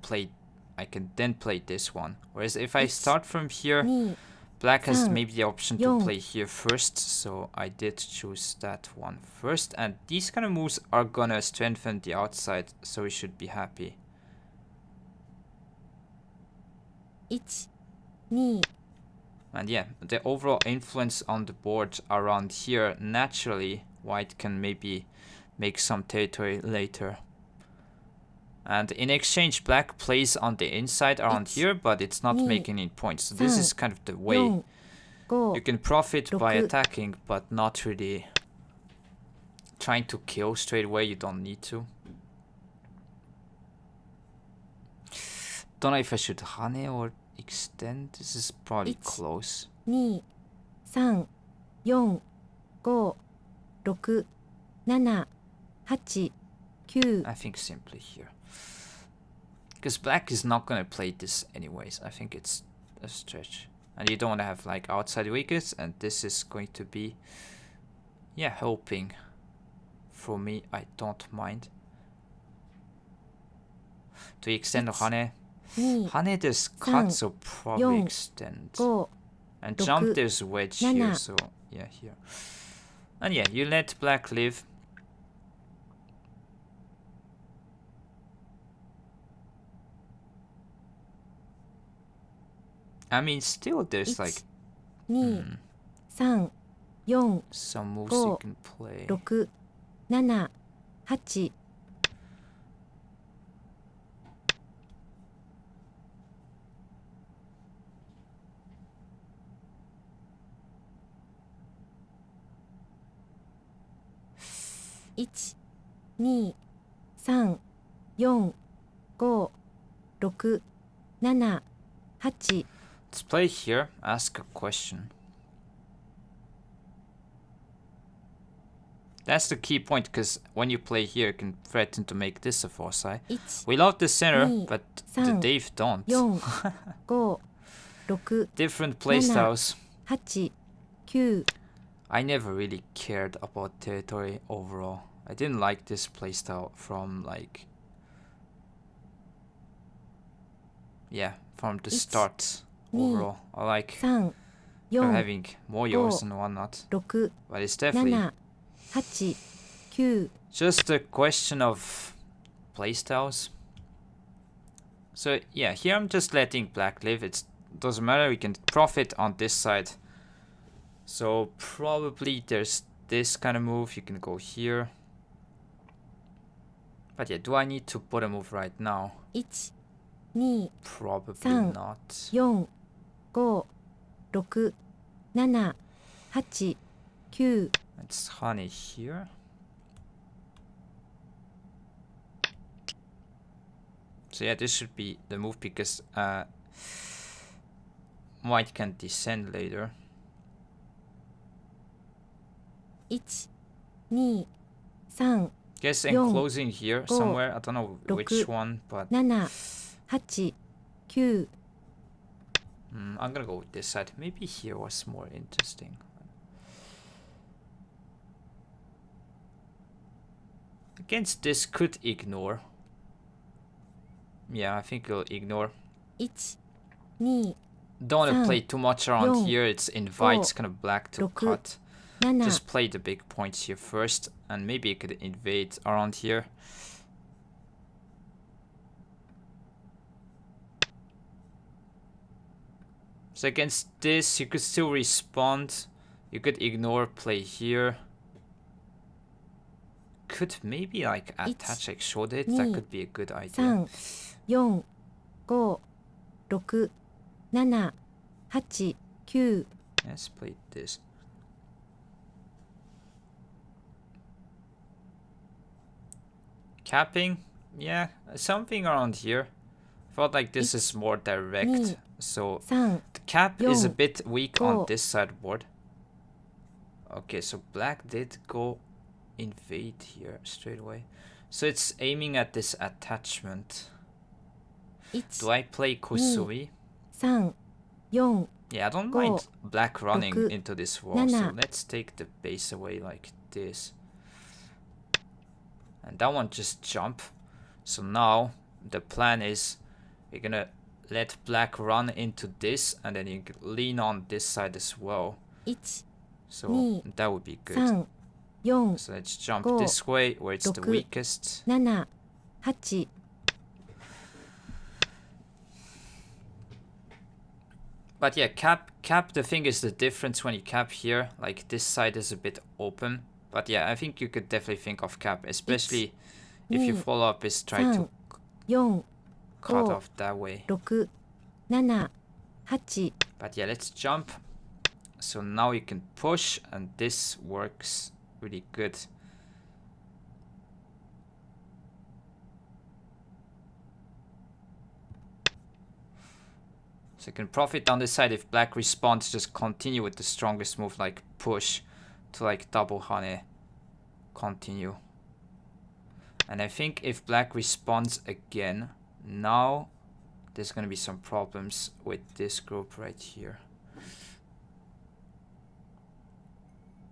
then play this one. Whereas if I start from here, 2、 black has maybe the option to 4 play here first, so I did choose that one first. And these kind of moves are gonna strengthen the outside, so we should be happy. 1、2。 And yeah, the overall influence on the board around here, naturally, white can maybe make some territory later. And in exchange, black plays on the inside around here, but it's not making any points. So this is kind of the way 4、5、 you can profit by 6 attacking, but not really trying to kill straight away. You don't need to. Don't know if I should hane or extend. This is probably close. 2、3、4、5、6、7、8、9。 I think simply here. Because black is not going to play this anyways. I think it's a stretch. And you don't want to have like outside wickets. And this is going to be, yeah, helping for me, I don't mind. To extend the 羽 there's cut, so probably extend. And jump there's wedge here, so yeah, here. And yeah, you let black live. I mean, still there's like some moves you can play. 1、2、3、4、5、6、7、8。 Let's play here. Ask a question. That's the key point, because when you play here, you can threaten to make this a foci. We love the center, but the Dave don't. Different playstyles. I never really cared about territory overall. I didn't like this playstyle from like... yeah, from the start overall. I like having more yours and whatnot. But it's definitely just a question of playstyles. So yeah, here I'm just letting black live. It doesn't matter, we can profit on this side. So probably there's this kind of move, you can go here. But yeah, do I need to put a move right now? Probably not. 4、5、6、7、8、9。 Let's honey here. So yeah, this should be the move, because white can descend later. 1、2、3、 Guess enclosing here somewhere. I don't know which one, but 7、8、9。 I'm gonna go with this side. Maybe here was more interesting. Against this, could ignore. Yeah, I think you'll ignore. 1、2、 Don't want to play too much around here. It invites kind of black to cut. 7。 Just play the big points here first, and maybe you could invade around here. So against this, you could still respond. You could ignore, play here. Could maybe like attach like short it. That could be a good idea. 3、4、5、6、7、8、9。 Let's play this. Capping, yeah, something around here. Felt like this is more direct, so the cap is a bit weak on this sideboard. Okay, so black did go invade here straight away. So it's aiming at this attachment. Do I play Kusui? 3、4。 Yeah, I don't mind black running into this wall, so let's take the base away like this. And that one just jump. So now the plan is we're gonna let black run into this, and then you can lean on this side as well. 1、 So that would be good. 3、4、 So let's jump this way where it's the weakest. 7、8。 But yeah, cap, the thing is the difference when you cap here, like this side is a bit open. But yeah, I think you could definitely think of cap, especially if you follow up is try to cut off that way. 6、7、8。 But yeah, let's jump. So now you can push, and this works really good. So you can profit on this side if black responds, just continue with the strongest move like push to like double hane, continue. And I think if black responds again, now there's gonna be some problems with this group right here.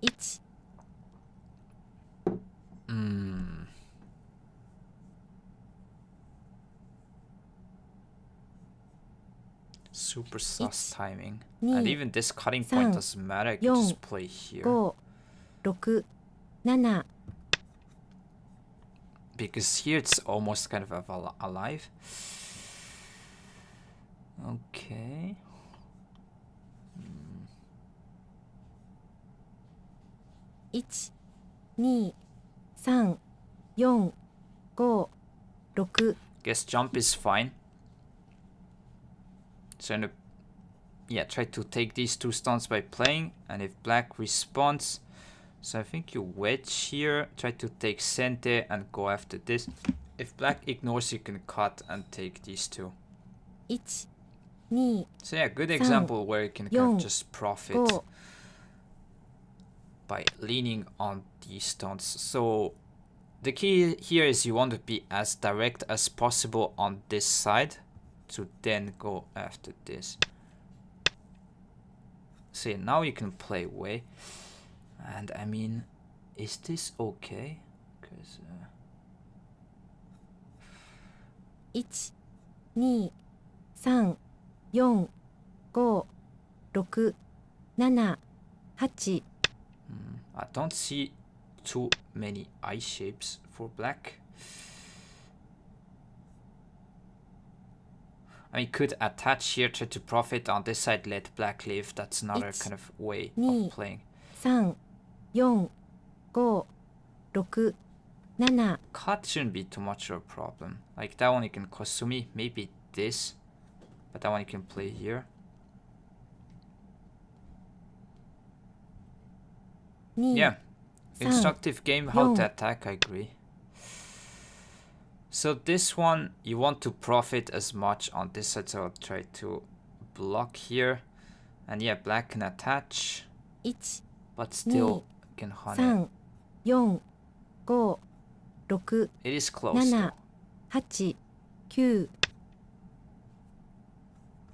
1、Super sus timing. 2 And even this cutting point doesn't matter. I can 4 just play here. 5 6 7 Because here it's almost kind of alive. Okay. 1 2 3 4 5 6 Guess jump is fine. So yeah, try to take these 2 stones by playing, and if black responds, so I think you wedge here, try to take center and go after this. If black ignores, you can cut and take these 2. 1 2 So yeah, good example where you can kind of just profit 5 by leaning on these stones. So the key here is you want to be as direct as possible on this side to then go after this. So yeah, now you can play away. And I mean, is this okay? Because 1 2 3 4 5 6 7 8 I don't see too many eye shapes for black. I mean, could attach here, try to profit on this side, let black live. That's another kind of way of playing. 3 4 5 6 7 Cut shouldn't be too much of a problem. Like that one you can Kosumi, maybe this, but that one you can play here. 2 Yeah, instructive game, how to attack, I agree. So this one, you want to profit as much on this side, so I'll try to block here. And yeah, black can attach, 1 but still can hunt it. 3 4 5 6 It is close 7 though. 8 9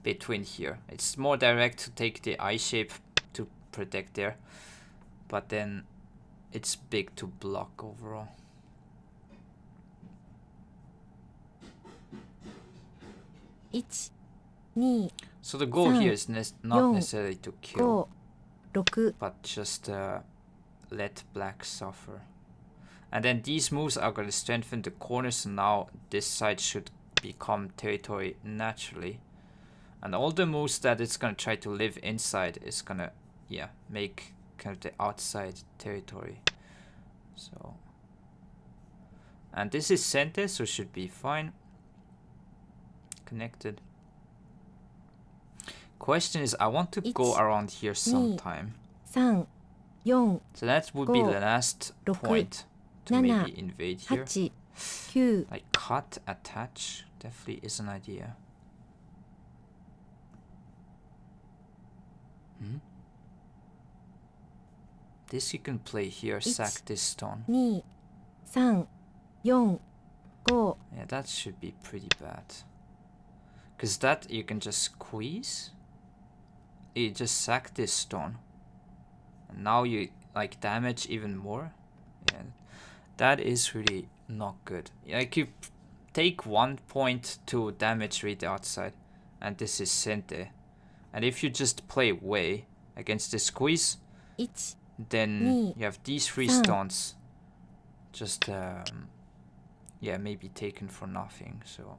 Between here. It's more direct to take the eye shape to protect there. But then it's big to block overall. 1 2 So the goal here is not necessarily to kill, 5 6 but just let black suffer. And then these moves are going to strengthen the corners, so now this side should become territory naturally. And all the moves that it's going to try to live inside is going to, yeah, make kind of the outside territory. So, and this is center, so it should be fine. Connected. Question is, I want to go around here sometime. 3 4 So that would be the last point to maybe invade here. 8 9 Like cut, attach, definitely is an idea. This you can play here, sack this stone. 2 3 4 5 Yeah, that should be pretty bad. Because that you can just squeeze. You just sack this stone. And now you like damage even more. Yeah, that is really not good. Like you take 1 point to damage rate outside. And this is center. And if you just play away against the squeeze, 1 then you have these 3 stones just yeah, maybe taken for nothing. So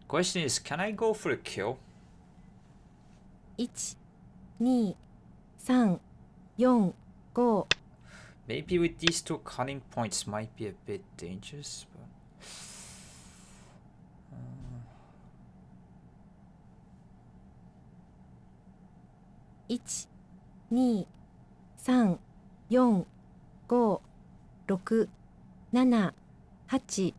question is, can I go for a kill? 1 2 3 4 5 Maybe with these 2 cutting points might be a bit dangerous, but 1 2 3 4 5 6 7 8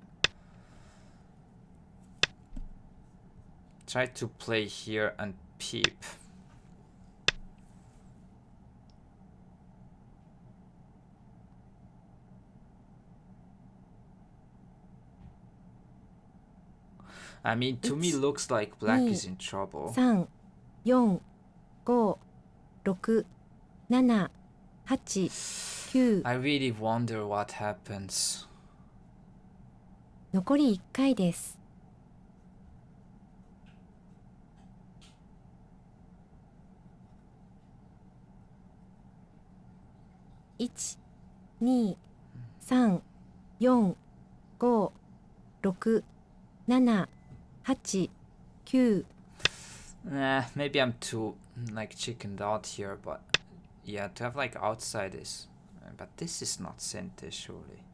try to play here and peep. I mean, to me looks like black is in trouble. 3 4 5 6 7 8 9 I really wonder what happens. 残り1回です。1、2、3、4、5、6、7、8、9。Nah, maybe I'm too like chickened out here, but yeah, to have like outsiders. But this is not center, surely.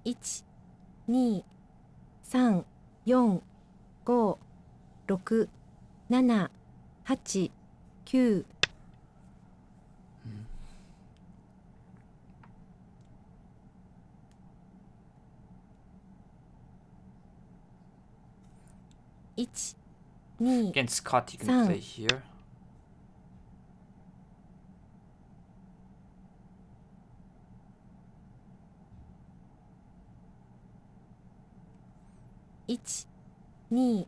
1、2、3、4、5、6、7、8、9。1、2、 Against cut, you can play here. 1、2、3、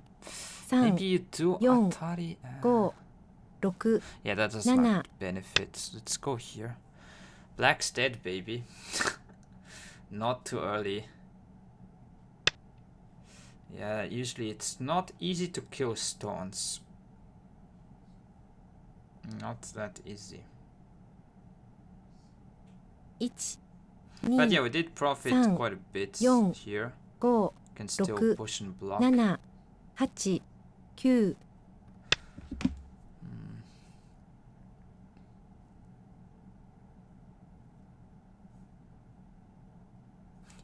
Maybe you do 4、 Atari. 5、6、 Yeah, that does 7。 not benefit. Let's go here. Black's dead, baby. Not too early. Yeah, usually it's not easy to kill stones. Not that easy. 1、 But 2、 yeah, we did profit 3、 quite a bit 4、 here. 5、 Can still 6、 push and block. 7、8、9。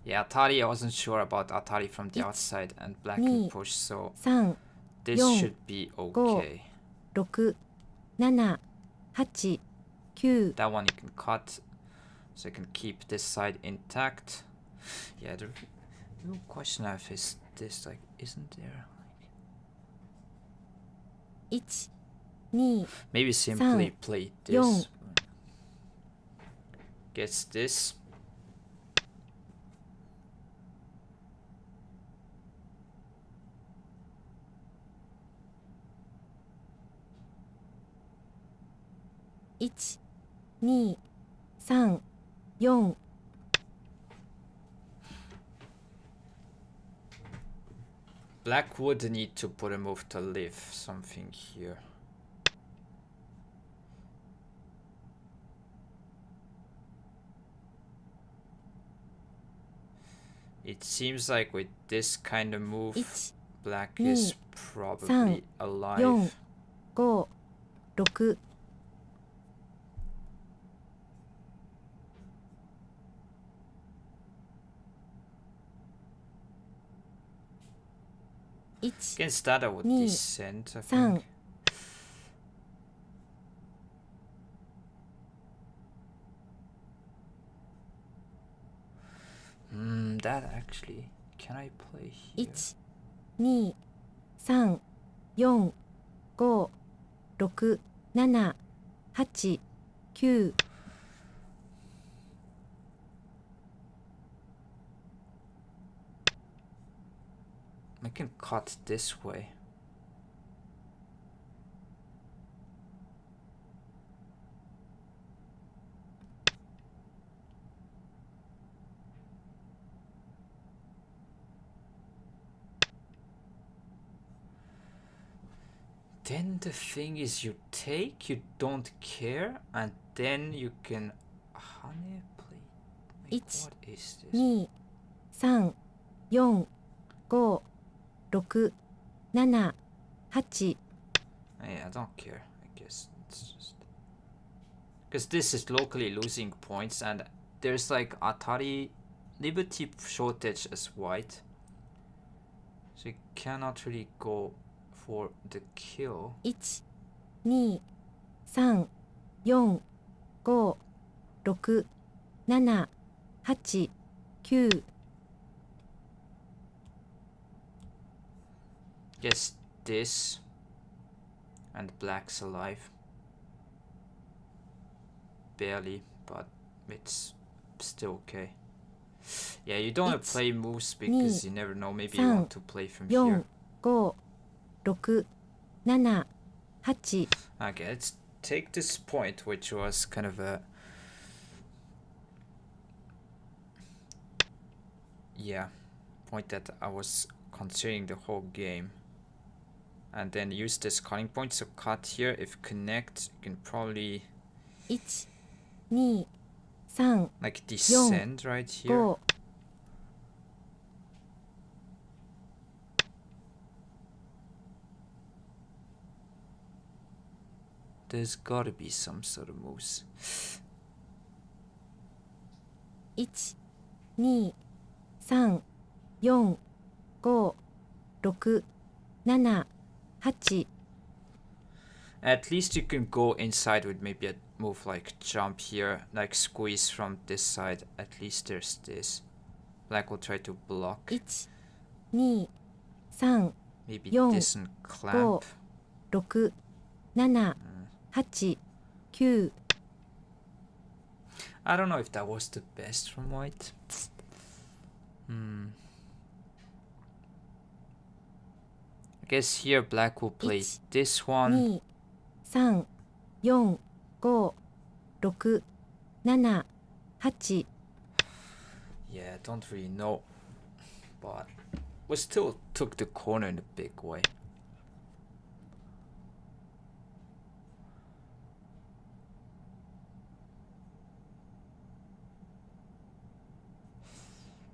Yeah, Atari, I wasn't sure about Atari from the outside, and black can push, so this should be okay. 6、7、8、9。 That one you can cut, so you can keep this side intact. Yeah, the real question I have is this, like, isn't there? 1、2、 Maybe simply play this. Gets this.1、2、3、4。 Black would need to put a move to live something here. It seems like with this kind of move, 1、 black 2、 is probably 4、 alive. 5、6。 1、 Against that I would 2、 descend, I 3。 think. That actually, can I play here? 1、2、3、4、5、6、7、8、9。 I can cut this way. Then the thing is, you take, you don't care, and then you can honey play. Like, 1、 what is this? 2、3、4、5、6、7、8。 Yeah, I don't care. I guess it's just because this is locally losing points, and there's like Atari Liberty shortage as white, so you cannot really go for the kill. 1、2、3、4、5、6、7、8、9。 Guess this, and black's alive. Barely, but it's still okay. Yeah, you don't want to play moves because you never know. Maybe you want to play from here. 4、5、6、7、8。 Okay, let's take this point, which was kind of a point that I was considering the whole game. and then use this cutting point. So cut here. If connect, you can probably 1、2、3、 like descend right here. 5、 There's gotta be some sort of moves. 1、2、3、4、5、6、7、8。 At least you can go inside with maybe a move like jump here, like squeeze from this side. At least there's this. Black will try to block. 1、2、3、 Maybe 4、 this and clamp. 6、7、8、9。 I don't know if that was the best from white. I guess here black will play this one. 2、3、4、5、6、7、8。 Yeah, don't really know. But we still took the corner in a big way.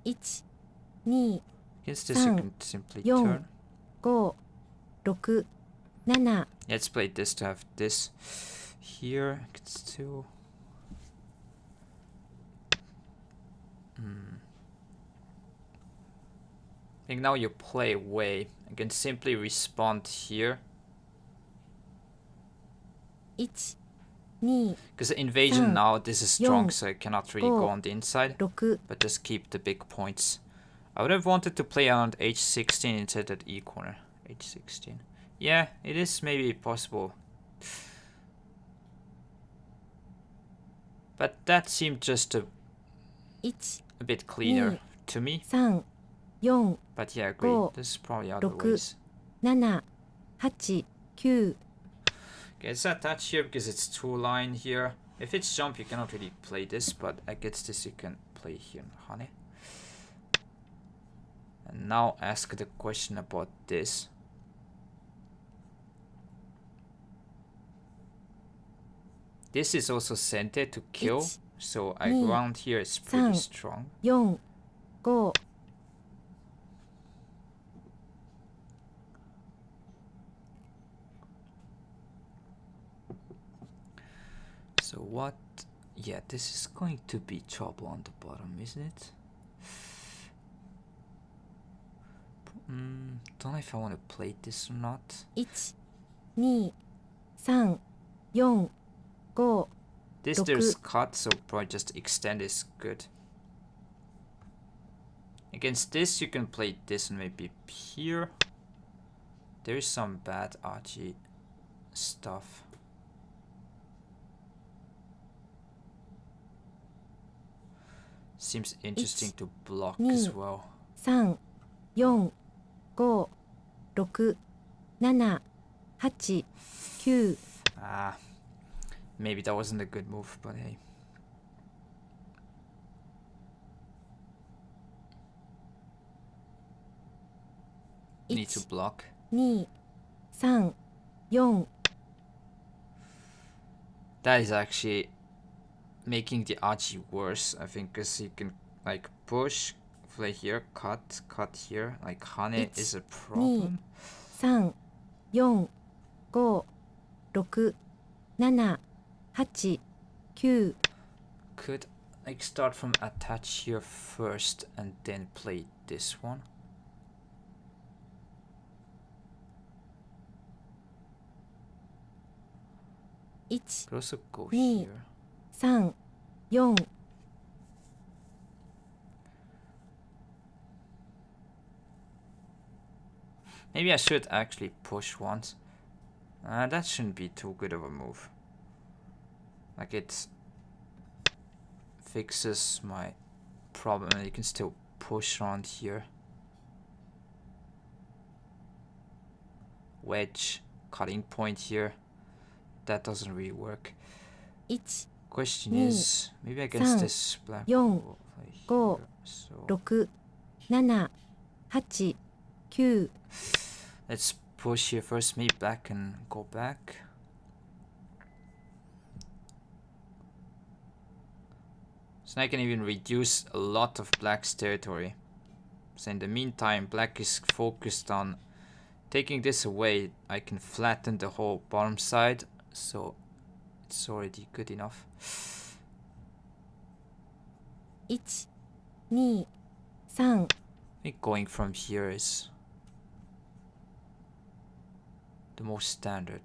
1、2、 Against this you can simply 4、 turn. 5、6、7。 Let's play this to have this here. It's still. I think now you play away. I can simply respond here. 1、2、 Because invasion now, this is strong, 4 so I cannot really go on the inside. 6。 But just keep the big points. I would have wanted to play around h16 instead at e corner. h16. Yeah, it is maybe possible. But that seemed just a 1、 bit cleaner to me. 3、4、 But yeah, I agree. 5 This is probably other 6 ways. 7、8、9。 Okay, it's attached here because it's two line here. If it's jump, you cannot really play this, but I guess this you can play here in Hane. And now ask the question about this. This is also sente to kill, so I ground here is pretty strong. 4、5。 So what? Yeah, this is going to be trouble on the bottom, isn't it? Don't know if I want to play this or not. 1、2、3、4、5。 This there's cut, so probably just extend is good. Against this, you can play this and maybe here. There is some bad archie stuff. Seems interesting to block as well. 3、4、5、6、7、8、9。 Ah, maybe that wasn't a good move, but hey. Need to block. 2、3、4。 That is actually making the archie worse, I think, because you can like push, play here, cut here. Like Hane is a problem. 3、4、5、6、7、8、9。 Could like start from attach here first and then play this one. Could also go here. 3、4。 Maybe I should actually push once. That shouldn't be too good of a move. Like it fixes my problem and you can still push around here. Wedge, cutting point here. That doesn't really work. 1、 Question is, maybe against this black 4、 will play 5、 here. So 6、7、8、9。 let's push here first. Maybe black can go back. So I can even reduce a lot of black's territory. So in the meantime, black is focused on taking this away. I can flatten the whole bottom side, so it's already good enough. 1、2、3、 I think going from here is the most standard.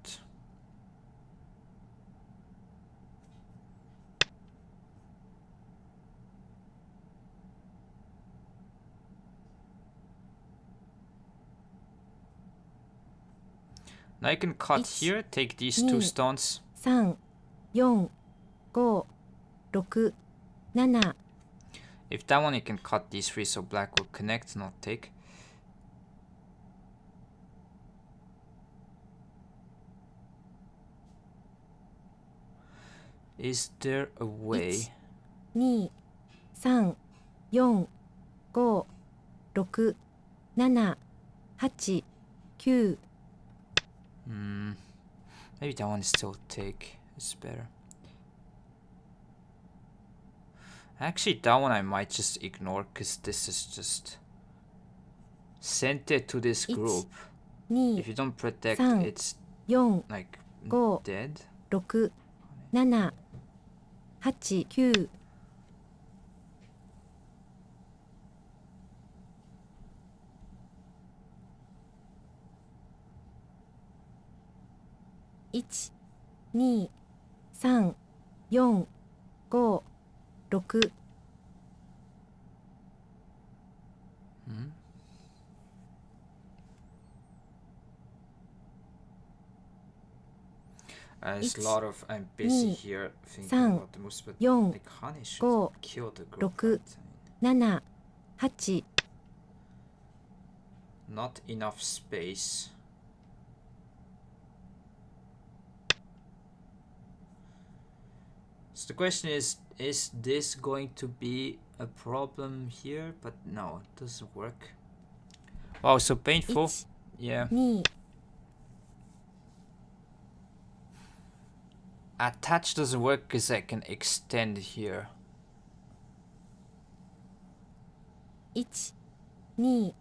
Now I can cut here, take these two stones. 3、4、5、6、7。 If that one you can cut these three so black will connect, not take. Is there a way? 1、2、3、4、5、6、7、8、9。 Maybe that one is still take. It's better. Actually, that one I might just ignore because this is just sent it to this group. If you don't protect, it's like dead. 6、7、8、9。 1、2、3、4、5、6。 There's a lot of I'm busy here thinking about the moves, but 4、 like honey should 5、 kill the group. 6、 7、8。 Not enough space. So the question is this going to be a problem here? But no, it doesn't work. Wow, so painful. 1、 Yeah. 2。 Attach doesn't work because I can extend here. 1、2、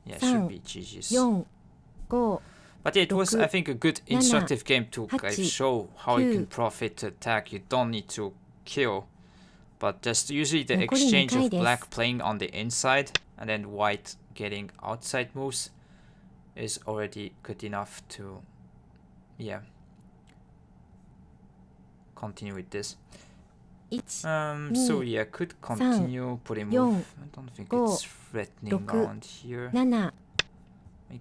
Yeah, it should be GG's. 4、5。 But yeah, it was, I think, a good instructive game to 8、 show how you can 9。 profit to attack. You don't need to kill. But just usually the 残り exchange 2 回 of です。 black playing on the inside and then white getting outside moves is already good enough to, yeah, continue with this. 1、 So yeah, could continue putting move. I don't think it's threatening 6、 around here. 7。 I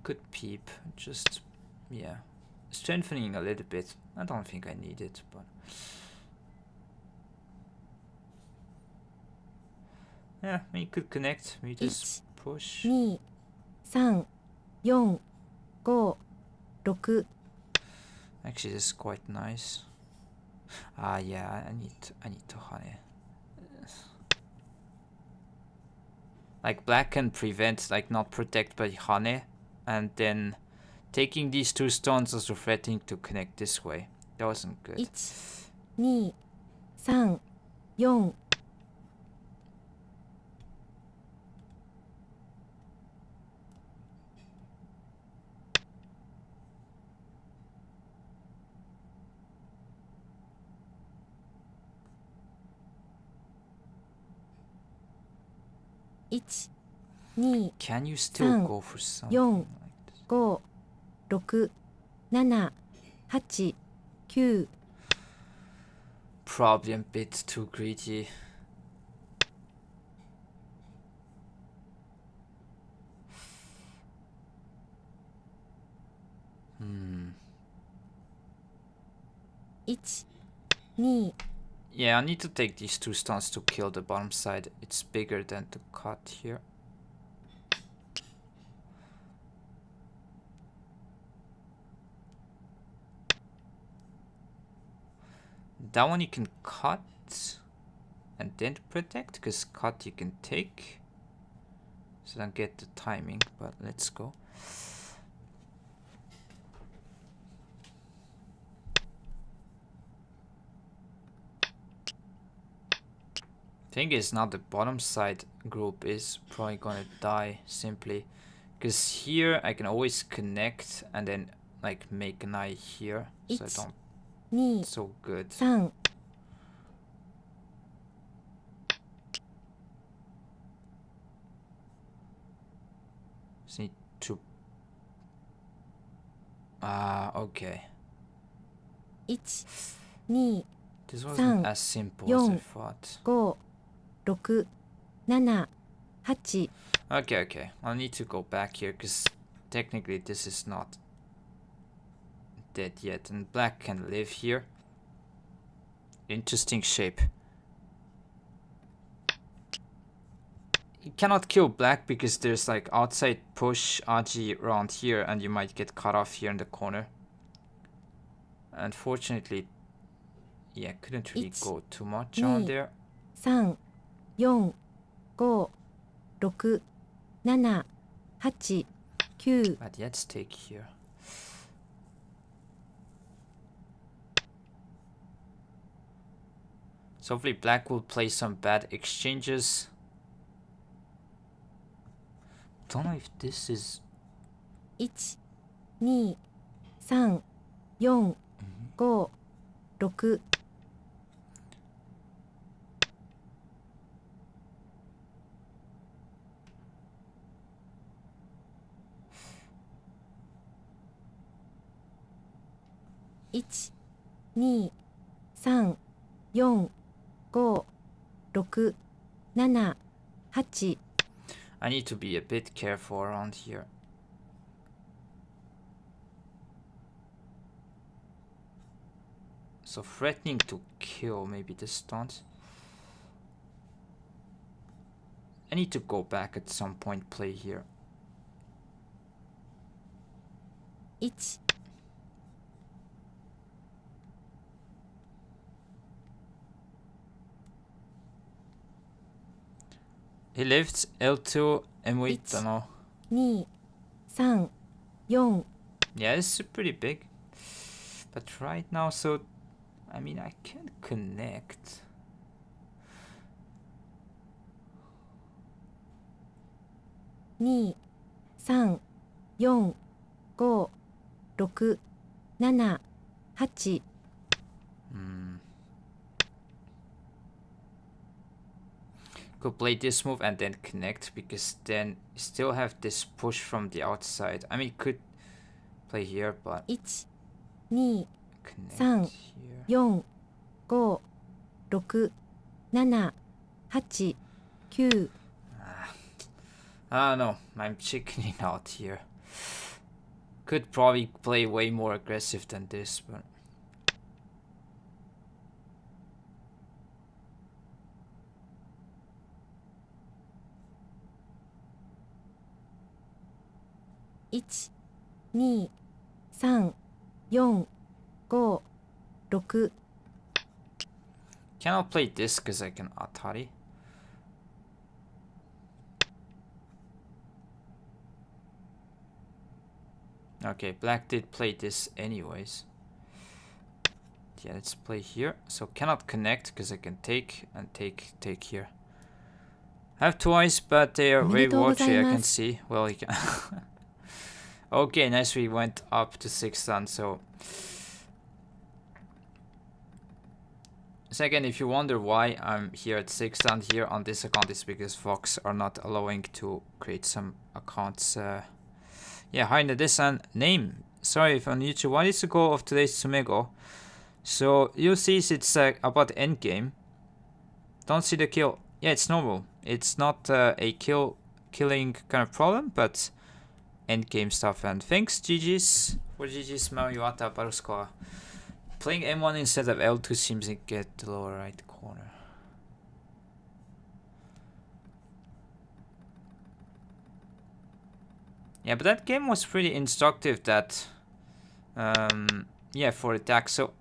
could peep, just, yeah, strengthening a little bit. I don't think I need it, but yeah, we could connect. We just push. 2、3、4、5、6。 Actually, this is quite nice. Ah, yeah, I need to honey. Like black can prevent, like not protect by honey, and then taking these two stones also threatening to connect this way. That wasn't good. 1、2、3、4。 1、2、 Can you still go for something 4、 like this? 5、6、7、8、9。 Probably a bit too greedy. Hmm. 1、2。 Yeah, I need to take these two stones to kill the bottom side. It's bigger than the cut here. That one you can cut and then protect, because cut you can take. So don't get the timing, but let's go. Thing is, now the bottom side group is probably gonna die simply because here I can always connect and then like make an eye here, so I don't. 2 So good. 3 Just need to. Okay. 1 2 This wasn't 3 as simple as I 4 thought. 5 6 7 8 Okay. I'll need to go back here because technically this is not dead yet, and black can live here. Interesting shape. You cannot kill black because there's like outside push Aji around here, and you might get cut off here in the corner. Unfortunately, yeah, couldn't really go too much on there. 3 4 5 6 7 8 9 But let's take here. So hopefully black will play some bad exchanges. Don't know if this is 1 2 3 4 5 6 1 2 3 4 5 6 7 8 I need to be a bit careful around here. So threatening to kill maybe this stunt. I need to go back at some point, play here. 1 He lived L2 M8, It's- don't know. 2 3 4 Yeah, this is pretty big. But right now, so I mean I can connect. 2 3 4 5 6 7 8 Could play this move and then connect, because then you still have this push from the outside. I mean, could play here, but 1 2 connect 3 here. 4 5 6 7 8 9 I don't know. I'm chickening out here. Could probably play way more aggressive than this, but 1 2 3 4 5 6 cannot play this because I can Atari. Okay, black did play this anyways. Yeah, let's play here. So cannot connect because I can take and take here. I have twice, but they are very watchy, I can see. Well, you can. Okay, nice. We went up to 6 dan, so. Second, if you wonder why I'm here at 6 dan here on this account, is because Fox are not allowing to create some accounts. Yeah, hi this and name. Sorry if on YouTube. What is the goal of today's Sumego? So you'll see it's about endgame. Don't see the kill. Yeah, it's normal. It's not a killing kind of problem, but endgame stuff. And thanks GG's for GG's Mariwata Baruskoa. Playing M1 instead of L2 seems to get the lower right corner. Yeah, but that game was pretty instructive, that yeah, for attack. So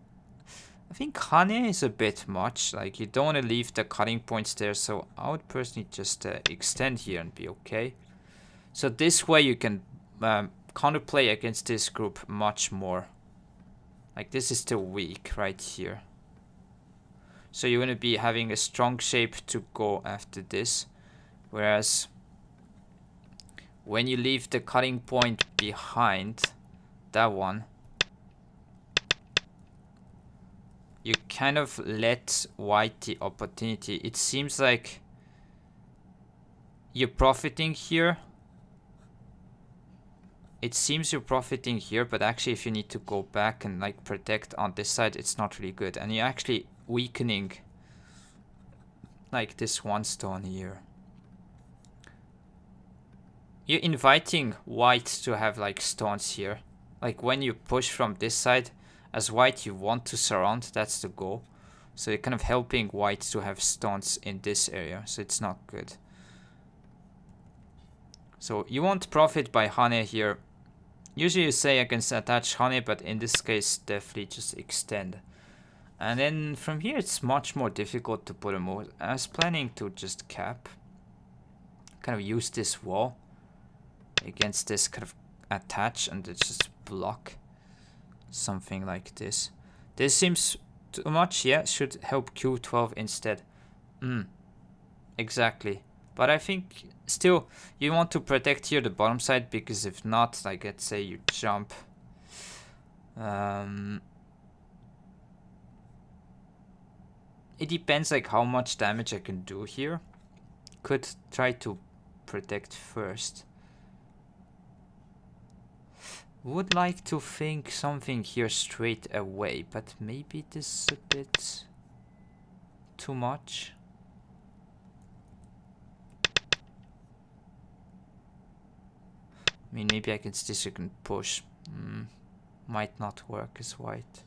I think Hane is a bit much. Like, you don't want to leave the cutting points there, so I would personally just extend here and be okay. So this way you can counterplay against this group much more. Like, this is still weak right here. So you're going to be having a strong shape to go after this. Whereas when you leave the cutting point behind that one, you kind of let white the opportunity. It seems like you're profiting here. It seems you're profiting here, but actually if you need to go back and like protect on this side, it's not really good. And you're actually weakening like this one stone here. You're inviting white to have like stones here. Like when you push from this side, as white you want to surround, that's the goal. So you're kind of helping white to have stones in this area, so it's not good. So you won't profit by Hane here. Usually you say I can attach Hane, but in this case definitely just extend. And then from here it's much more difficult to put a move. I was planning to just cap. Kind of use this wall against this, kind of attach and just block. Something like this. This seems too much, yeah, should help Q12 instead. Exactly. But I think still you want to protect here the bottom side, because if not, like let's say you jump. It depends like how much damage I can do here. Could try to protect first. Would like to think something here straight away, but maybe this is a bit too much. I mean, maybe I can still can push. Might not work as white.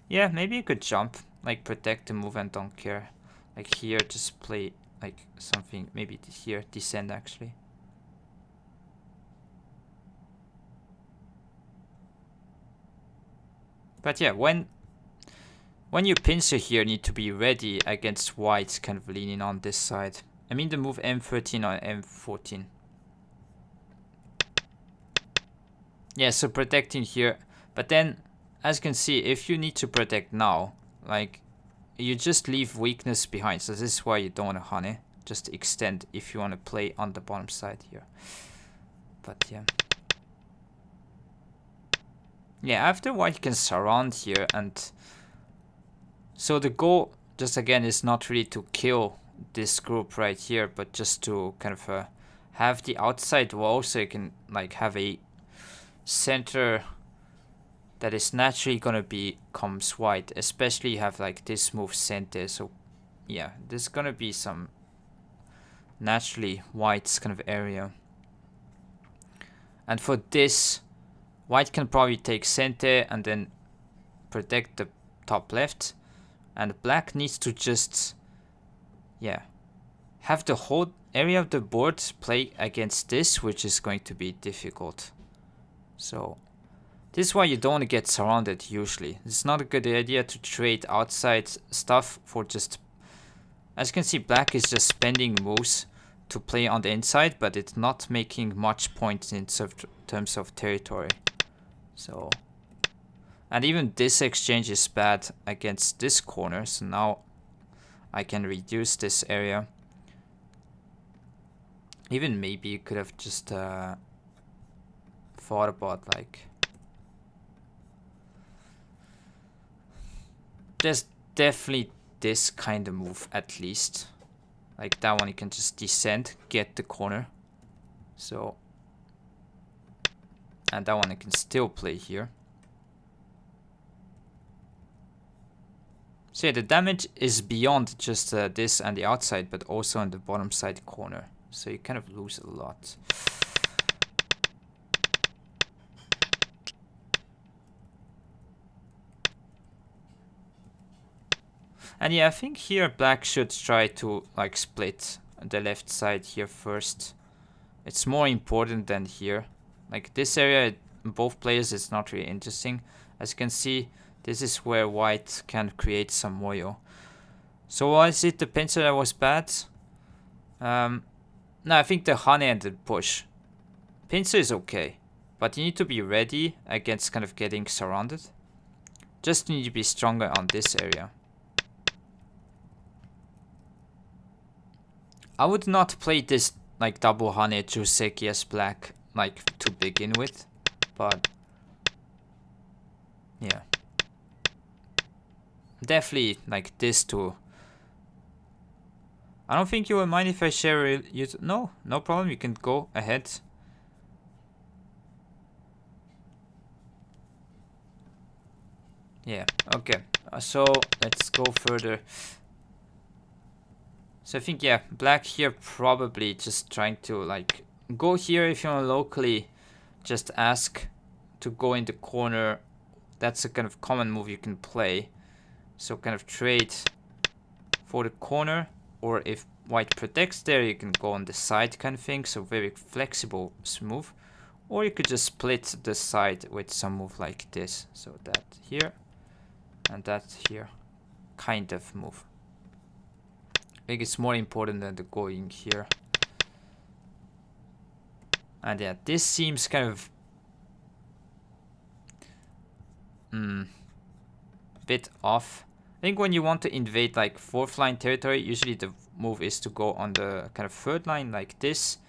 Yeah, maybe you could jump, like protect the move and don't care. Like here, just play like something, maybe here, descend actually. But yeah, when you pincer here, need to be ready against white kind of leaning on this side. I mean the move M13 or M14. Yeah, so protecting here. But then, as you can see, if you need to protect now, like, you just leave weakness behind. So this is why you don't want to Hane. Just extend if you want to play on the bottom side here. But yeah. Yeah, after white can surround here, and so the goal just again is not really to kill this group right here, but just to kind of have the outside wall so you can like have a center that is naturally gonna becomes white, especially you have like this move center. So yeah, there's gonna be some naturally white's kind of area, and for this white can probably take center and then protect the top left, and black needs to just, yeah, have the whole area of the board play against this, which is going to be difficult. So this is why you don't want to get surrounded usually. It's not a good idea to trade outside stuff for just, as you can see, black is just spending moves to play on the inside, but it's not making much points in terms of territory. So, and even this exchange is bad against this corner, so now I can reduce this area. Even maybe you could have just thought about like, there's definitely this kind of move at least. Like that one you can just descend, get the corner. So, and that one I can still play here. So yeah, the damage is beyond just this and the outside, but also on the bottom side corner. So you kind of lose a lot. And yeah, I think here black should try to like split the left side here first. It's more important than here. Like this area, both players, is not really interesting. As you can see, this is where white can create some moyo. So was it the pincer that was bad? No, I think the Hane and the push. Pincer is okay, but you need to be ready against kind of getting surrounded. Just need to be stronger on this area. I would not play this like double Hane Juseki as black like to begin with, but yeah. Definitely like this too. I don't think you will mind if I share it. No problem, you can go ahead. Yeah, okay. So let's go further. So I think, yeah, black here probably just trying to like go here if you want locally. Just ask to go in the corner. That's a kind of common move you can play. So kind of trade for the corner, or if white protects there, you can go on the side kind of thing. So very flexible move. Or you could just split the side with some move like this. So that here and that here kind of move. I think it's more important than the going here. And yeah, this seems kind of bit off. I think when you want to invade like 4th line territory, usually the move is to go on the kind of 3rd line like this,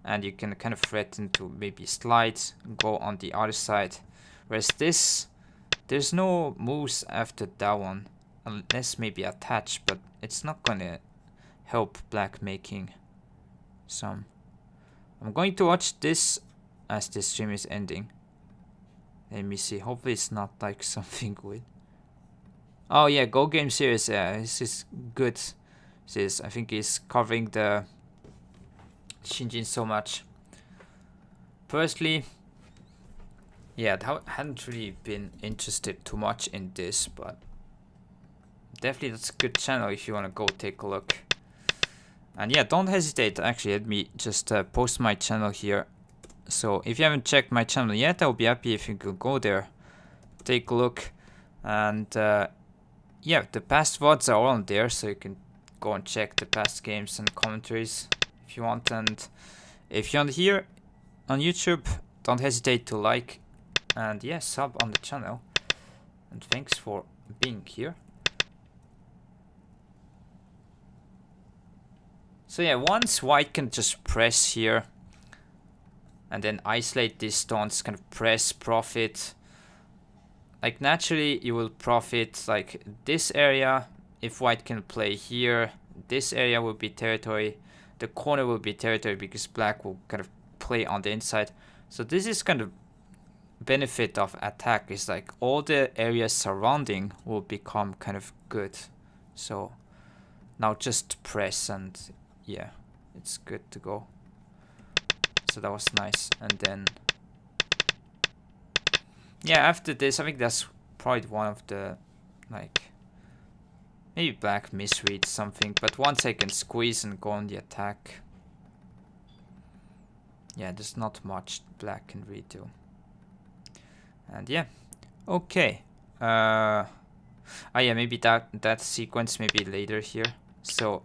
and you can kind of threaten to maybe slide, go on the other side. Whereas this, there's no moves after that one, unless maybe attach, but it's not gonna help black making some. I'm going to watch this as this stream is ending. Let me see. Hopefully it's not like something weird. Oh yeah, Go Game series. Yeah, this is good. This I think is covering the Shinjin so much. Firstly, yeah, I hadn't really been interested too much in this, but definitely that's a good channel if you want to go take a look. And yeah, don't hesitate. Actually, let me just post my channel here. So if you haven't checked my channel yet, I'll be happy if you could go there, take a look. And yeah, the past VODs are all on there, so you can go and check the past games and commentaries if you want. And if you're on here on YouTube, don't hesitate to like and yeah, sub on the channel. And thanks for being here. So yeah, once white can just press here and then isolate these stones, kind of press, profit. Like naturally you will profit like this area. If white can play here, this area will be territory. The corner will be territory because black will kind of play on the inside. So this is kind of benefit of attack, is like all the areas surrounding will become kind of good. So now just press and yeah, it's good to go. So that was nice. And then yeah, after this I think that's probably one of the like maybe black misreads something, but once I can squeeze and go on the attack, yeah, there's not much black can redo. And yeah, okay. Yeah, maybe that sequence maybe later here. So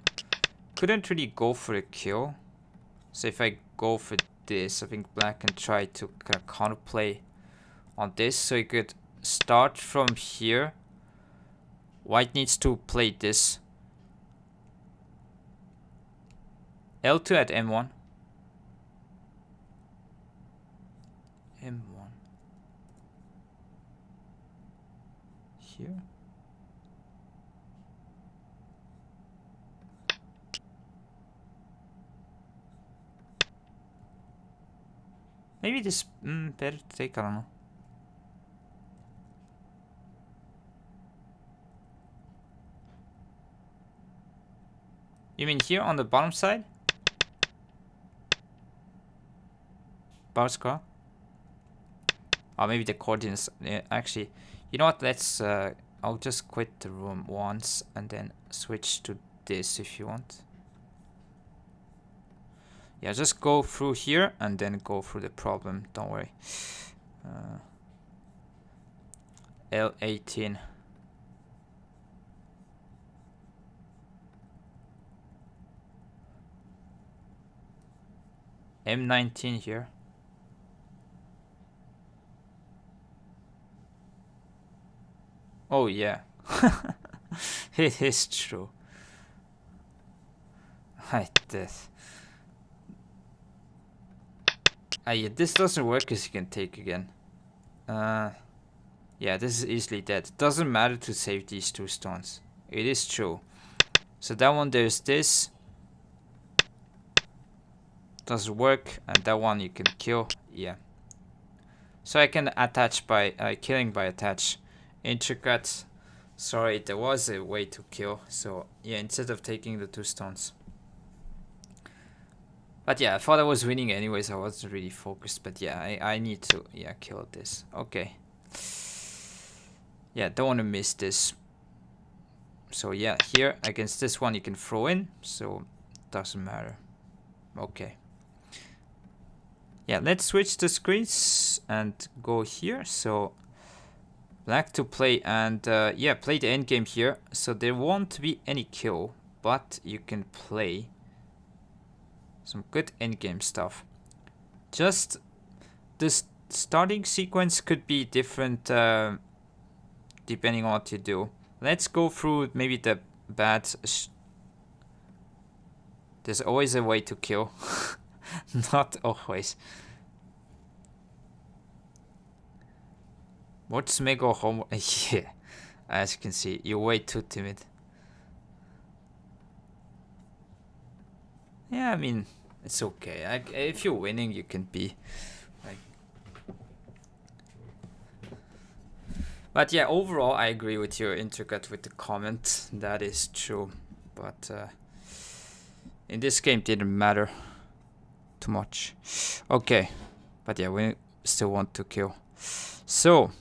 couldn't really go for a kill. So if I go for this, I think black can try to kind of counterplay on this. So you could start from here. White needs to play this. L2 at M1. M1. Here. Maybe this better to take, I don't know. You mean here on the bottom side? Bar square? Oh, maybe the coordinates. Actually, you know what? Let's. I'll just quit the room once and then switch to this if you want. Yeah, just go through here and then go through the problem. Don't worry. L18. M19 here. Oh yeah. It is true. Like this. Yeah, this doesn't work because you can take again. Yeah, this is easily dead. Doesn't matter to save these 2 stones. It is true. So that one, there's this. Doesn't work. And that one you can kill. Yeah. So I can attach by killing by attach. Intricate. Sorry, there was a way to kill. So yeah, instead of taking the 2 stones. But yeah, I thought I was winning anyways. I wasn't really focused. But yeah, I need to kill this. Okay. Yeah, don't want to miss this. So yeah, here against this one you can throw in. So doesn't matter. Okay. Yeah, let's switch the screens and go here. So black to play and yeah, play the end game here. So there won't be any kill, but you can play some good end game stuff. Just this starting sequence could be different depending on what you do. Let's go through maybe the bad. There's always a way to kill. Not always. What's Mega Home? Yeah, as you can see, you're way too timid. Yeah, I mean, it's okay. If you're winning, you can be. Like. But yeah, overall, I agree with your intricate with the comment. That is true. But in this game, didn't matter too much. Okay. But yeah, we still want to kill. So,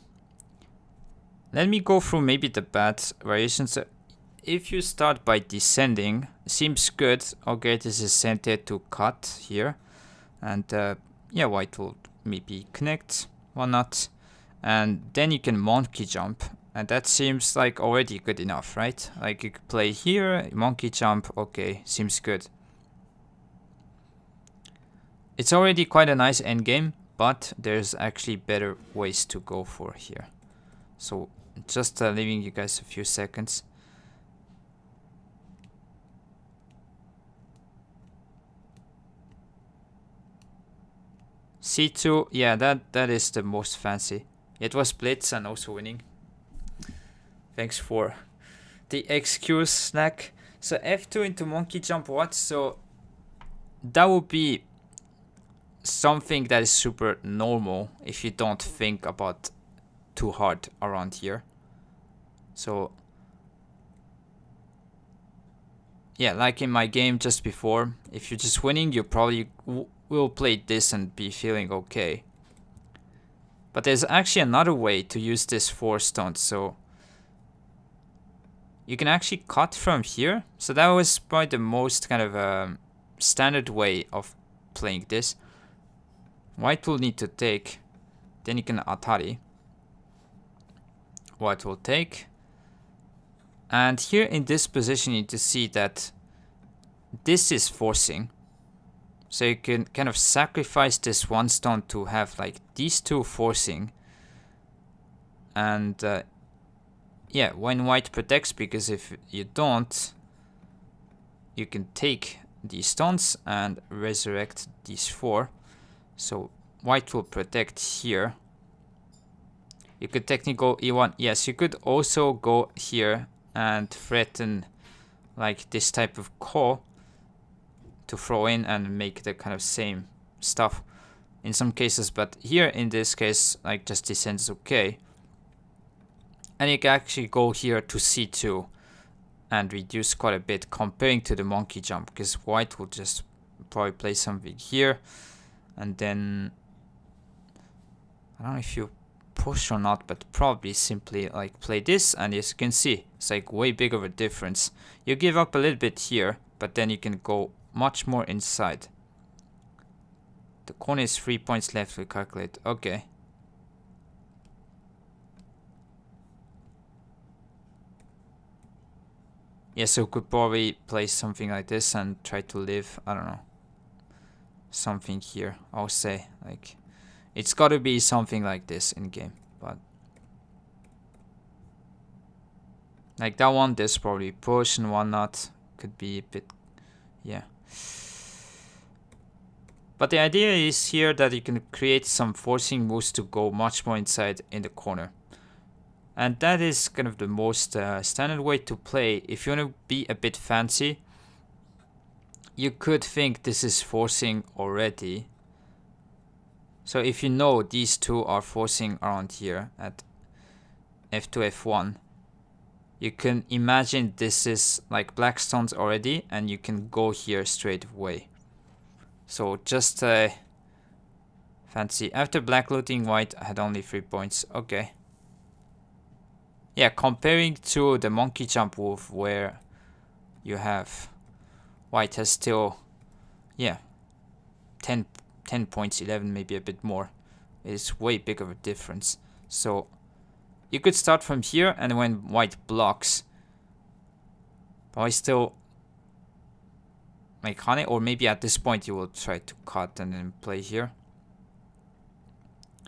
let me go through maybe the bad variations. If you start by descending, seems good. Okay, this is centered to cut here. And yeah, white will maybe connect. Why not? And then you can monkey jump. And that seems like already good enough, right? Like you could play here, monkey jump. Okay, seems good. It's already quite a nice endgame, but there's actually better ways to go for here. So just leaving you guys a few seconds. C2, yeah, that is the most fancy. It was blitz and also winning. Thanks for the excuse, Snack. So F2 into monkey jump what? So that would be something that is super normal if you don't think about too hard around here. So yeah, like in my game just before, if you're just winning, you probably will play this and be feeling okay. But there's actually another way to use this 4 stones. So you can actually cut from here. So that was probably the most kind of standard way of playing this. White will need to take. Then you can atari. White will take. And here in this position, you need to see that this is forcing. So you can kind of sacrifice this 1 stone to have like these 2 forcing. And yeah, when white protects, because if you don't, you can take these stones and resurrect these 4. So white will protect here. You could technically go E1. Yes, you could also go here and threaten like this type of call to throw in and make the kind of same stuff in some cases. But here in this case, like just descent is okay. And you can actually go here to C2 and reduce quite a bit comparing to the monkey jump, because white will just probably play something here. And then, I don't know if you push or not, but probably simply like play this. And as you can see, it's like way bigger of a difference. You give up a little bit here, but then you can go much more inside. The corner is 3 points left, we calculate. Okay. Yeah, so could probably play something like this and try to live, I don't know, something here. I'll say, like, it's gotta be something like this in game, but Like that one, there's probably push and whatnot. Could be a bit, yeah. But the idea is here that you can create some forcing moves to go much more inside in the corner. And that is kind of the most standard way to play. If you want to be a bit fancy, you could think this is forcing already. So if you know these two are forcing around here at f2, f1, you can imagine this is like black stones already, and you can go here straight away. So just fancy. After black looting, white had only 3 points. Okay. Yeah, comparing to the monkey jump move where you have white has still, yeah, 10 points, 11, maybe a bit more. It's way bigger of a difference. So you could start from here, and when white blocks, but I still make honey, or maybe at this point you will try to cut and then play here.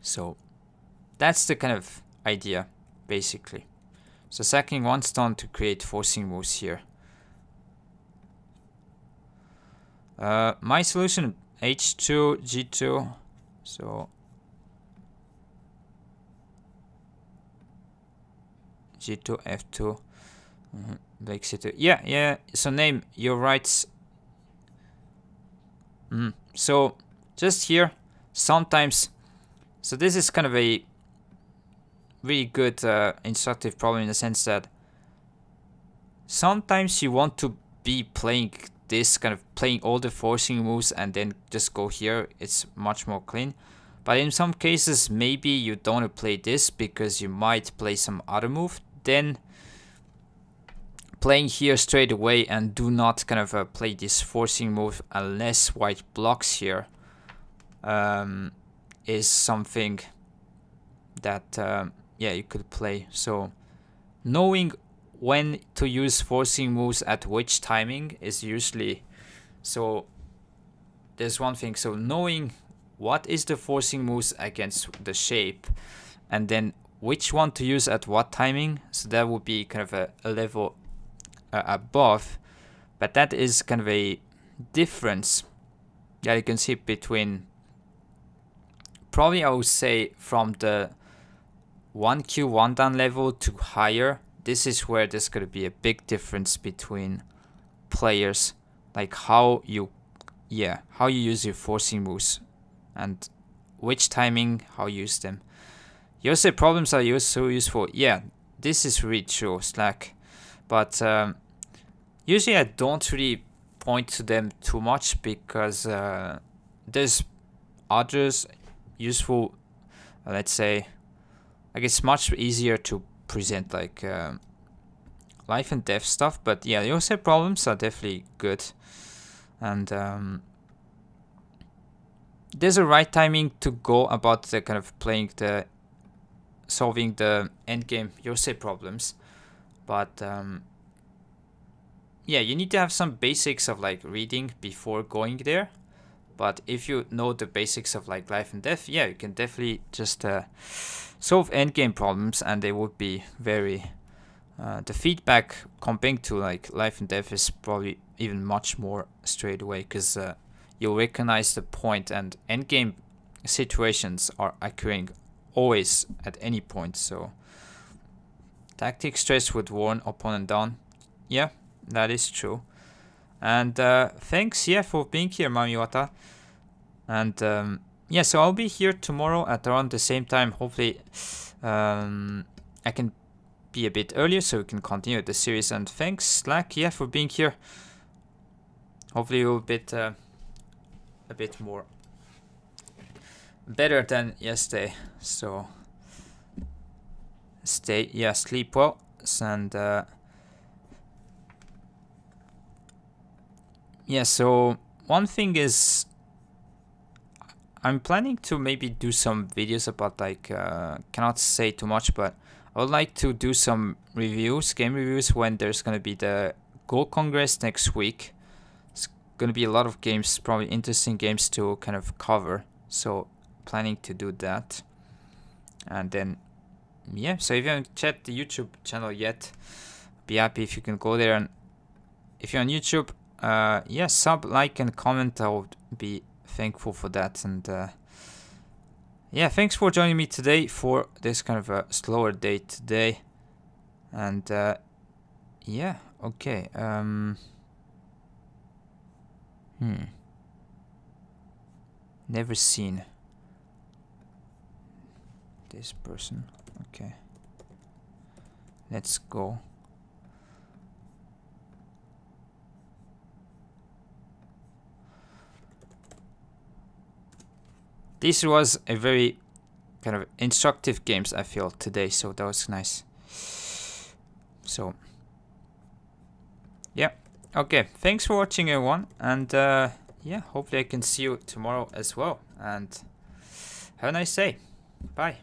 So that's the kind of idea, basically. So sacking one stone to create forcing moves here. My solution, h2, g2. So g2, f2, like c2. Yeah. So name your rights. So just here, sometimes. So this is kind of a really good instructive problem in the sense that sometimes you want to be playing this, kind of playing all the forcing moves and then just go here. It's much more clean. But in some cases, maybe you don't want to play this because you might play some other move. Then playing here straight away and do not kind of play this forcing move unless white blocks here is something that yeah, you could play. So knowing when to use forcing moves at which timing is usually, so there's one thing. So knowing what is the forcing moves against the shape, and then which one to use at what timing. So that would be kind of a level above, but that is kind of a difference that you can see between, probably I would say from the 1Q 1 down level to higher. This is where there's going to be a big difference between players, like how you use your forcing moves and which timing, how you use them. You say problems are so useful. Yeah, this is really true, Slack. But usually I don't really point to them too much because there's others useful, let's say. Like it's much easier to present like life and death stuff. But yeah, you say problems are definitely good. And there's a right timing to go about the kind of playing the solving the endgame Yosei problems, but yeah, you need to have some basics of like reading before going there. But if you know the basics of like life and death, yeah, you can definitely just solve endgame problems, and they would be very the feedback comparing to like life and death is probably even much more straight away, because you'll recognize the point, and endgame situations are occurring always at any point. So tactic stress would warn opponent down. Yeah, that is true. And thanks, yeah, for being here, Mamiwata. And yeah, so I'll be here tomorrow at around the same time. Hopefully I can be a bit earlier so we can continue the series. And thanks, Slack, yeah, for being here. Hopefully you'll a bit more better than yesterday. So sleep well, and yeah, so one thing is I'm planning to maybe do some videos about like cannot say too much, but I would like to do some game reviews when there's gonna be the Go Congress next week. It's gonna be a lot of games, probably interesting games to kind of cover. So planning to do that. And then yeah, so if you haven't checked the YouTube channel yet, be happy if you can go there, and if you're on YouTube, yeah, sub, like, and comment. I would be thankful for that. And yeah, thanks for joining me today for this kind of a slower day today. And yeah, okay. Never seen this person. Okay, let's go. This was a very kind of instructive games, I feel, today, so that was nice. So yeah, okay, thanks for watching, everyone, and yeah, hopefully I can see you tomorrow as well, and have a nice day. Bye.